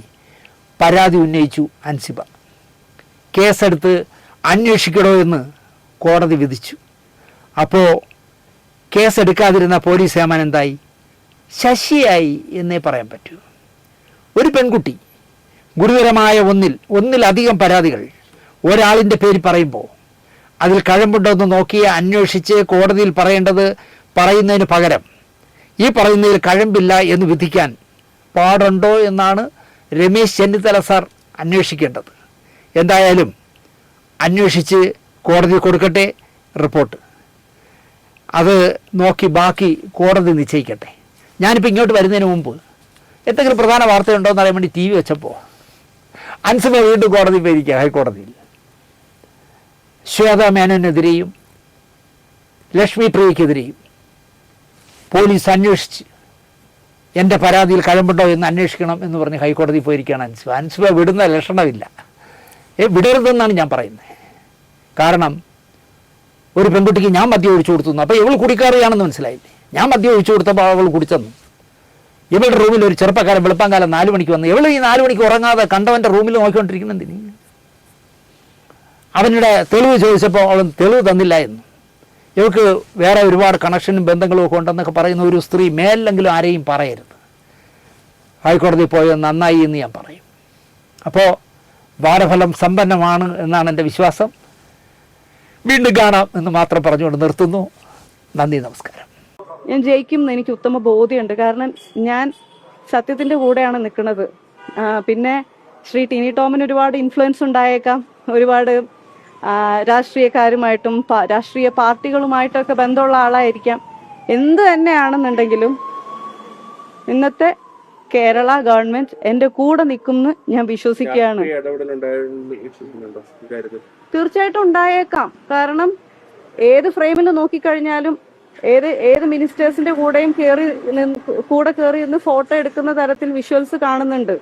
പരാതി ഉന്നയിച്ചു അൻസിബ. കേസെടുത്ത് അന്വേഷിക്കണോ എന്ന് കോടതി വിധിച്ചു. അപ്പോൾ കേസെടുക്കാതിരുന്ന പോലീസ് ഏമാൻ എന്തായി? ശശിയായി എന്നേ പറയാൻ പറ്റൂ. ഒരു പെൺകുട്ടി ഗുരുതരമായ ഒന്നിലധികം പരാതികൾ ഒരാളിൻ്റെ പേര് പറയുമ്പോൾ അതിൽ കഴമ്പുണ്ടോ എന്ന് നോക്കി അന്വേഷിച്ച് കോടതിയിൽ പറയുന്നതിന് പകരം ഈ പറയുന്നതിൽ കഴമ്പില്ല എന്ന് വിധിക്കാൻ പാടുണ്ടോ എന്നാണ് രമേശ് ചെന്നിത്തല സാർ അന്വേഷിക്കേണ്ടത്. എന്തായാലും അന്വേഷിച്ച് കോടതി കൊടുക്കട്ടെ റിപ്പോർട്ട്. അത് നോക്കി ബാക്കി കോടതി നിശ്ചയിക്കട്ടെ. ഞാനിപ്പോൾ ഇങ്ങോട്ട് വരുന്നതിന് മുമ്പ് എന്തെങ്കിലും പ്രധാന വാർത്തയുണ്ടോ എന്ന് അറിയാൻ വേണ്ടി TV വെച്ചപ്പോൾ അൻസിബ വീണ്ടും കോടതി പോയിരിക്കുക. ഹൈക്കോടതിയിൽ ശ്വേത മേനോനെതിരെയും ലക്ഷ്മി പ്രിയക്കെതിരെയും പോലീസ് അന്വേഷിച്ച് എൻ്റെ പരാതിയിൽ കഴമ്പുണ്ടോ എന്ന് അന്വേഷിക്കണം എന്ന് പറഞ്ഞ് ഹൈക്കോടതി പോയിരിക്കുകയാണ് അൻസിബ. അൻസിബ വിടുന്ന ലക്ഷണമില്ല. വിടരുതെന്നാണ് ഞാൻ പറയുന്നത്. കാരണം ഒരു പെൺകുട്ടിക്ക് ഞാൻ മദ്യം ഒഴിച്ചു കൊടുത്തു, അപ്പോൾ ഇവൾ കുടിക്കാറിയാണെന്ന് മനസ്സിലായില്ലേ? ഞാൻ മദ്യം ഒഴിച്ചു കൊടുത്തപ്പോൾ അവൾ കുടിച്ചെന്നു. ഇവളുടെ റൂമിൽ ഒരു ചെറുപ്പക്കാരൻ വെളുപ്പാങ്കാലം 4 മണിക്ക് വന്നു. ഇവൾ ഈ 4 മണിക്ക് ഉറങ്ങാതെ കണ്ടവൻ്റെ റൂമിൽ നോക്കിക്കൊണ്ടിരിക്കുന്നുണ്ട്. അവനുടെ തെളിവ് ചോദിച്ചപ്പോൾ അവൻ തെളിവ് തന്നില്ല എന്ന്. ഇവൾക്ക് വേറെ ഒരുപാട് കണക്ഷനും ബന്ധങ്ങളും ഒക്കെ ഉണ്ടെന്നൊക്കെ പറയുന്ന ഒരു സ്ത്രീ മേലെങ്കിലും ആരെയും പറയരുത്. ഹൈക്കോടതി പോയത് നന്നായി എന്ന് ഞാൻ പറയും. അപ്പോൾ വാരഫലം സമ്പന്നമാണ് എന്നാണ് എൻ്റെ വിശ്വാസം. വീണ്ടും കാണാം എന്ന് മാത്രം പറഞ്ഞുകൊണ്ട് നിർത്തുന്നു. നന്ദി, നമസ്കാരം. ഞാൻ ജയിക്കും എന്ന് എനിക്ക് ഉത്തമ ബോധ്യമുണ്ട്. കാരണം ഞാൻ സത്യത്തിൻ്റെ കൂടെയാണ് നിൽക്കുന്നത്. പിന്നെ ശ്രീ ടിനി ടോമിന് ഒരുപാട് ഇൻഫ്ലുവൻസ് ഉണ്ടായേക്കാം. ഒരുപാട് രാഷ്ട്രീയക്കാരുമായിട്ടും രാഷ്ട്രീയ പാർട്ടികളുമായിട്ടൊക്കെ ബന്ധമുള്ള ആളായിരിക്കാം. എന്ത് തന്നെയാണെന്നുണ്ടെങ്കിലും ഇന്നത്തെ കേരള ഗവൺമെന്റ് എൻ്റെ കൂടെ നിൽക്കുമെന്ന് ഞാൻ വിശ്വസിക്കുകയാണ്. തീർച്ചയായിട്ടും ഉണ്ടായേക്കാം. കാരണം ഏത് ഫ്രെയിമിൽ നോക്കിക്കഴിഞ്ഞാലും ഏത് മിനിസ്റ്റേഴ്സിന്റെ കൂടെയും കൂടെ കയറി നിന്ന് ഫോട്ടോ എടുക്കുന്ന തരത്തിൽ വിഷ്വൽസ് കാണുന്നുണ്ട്.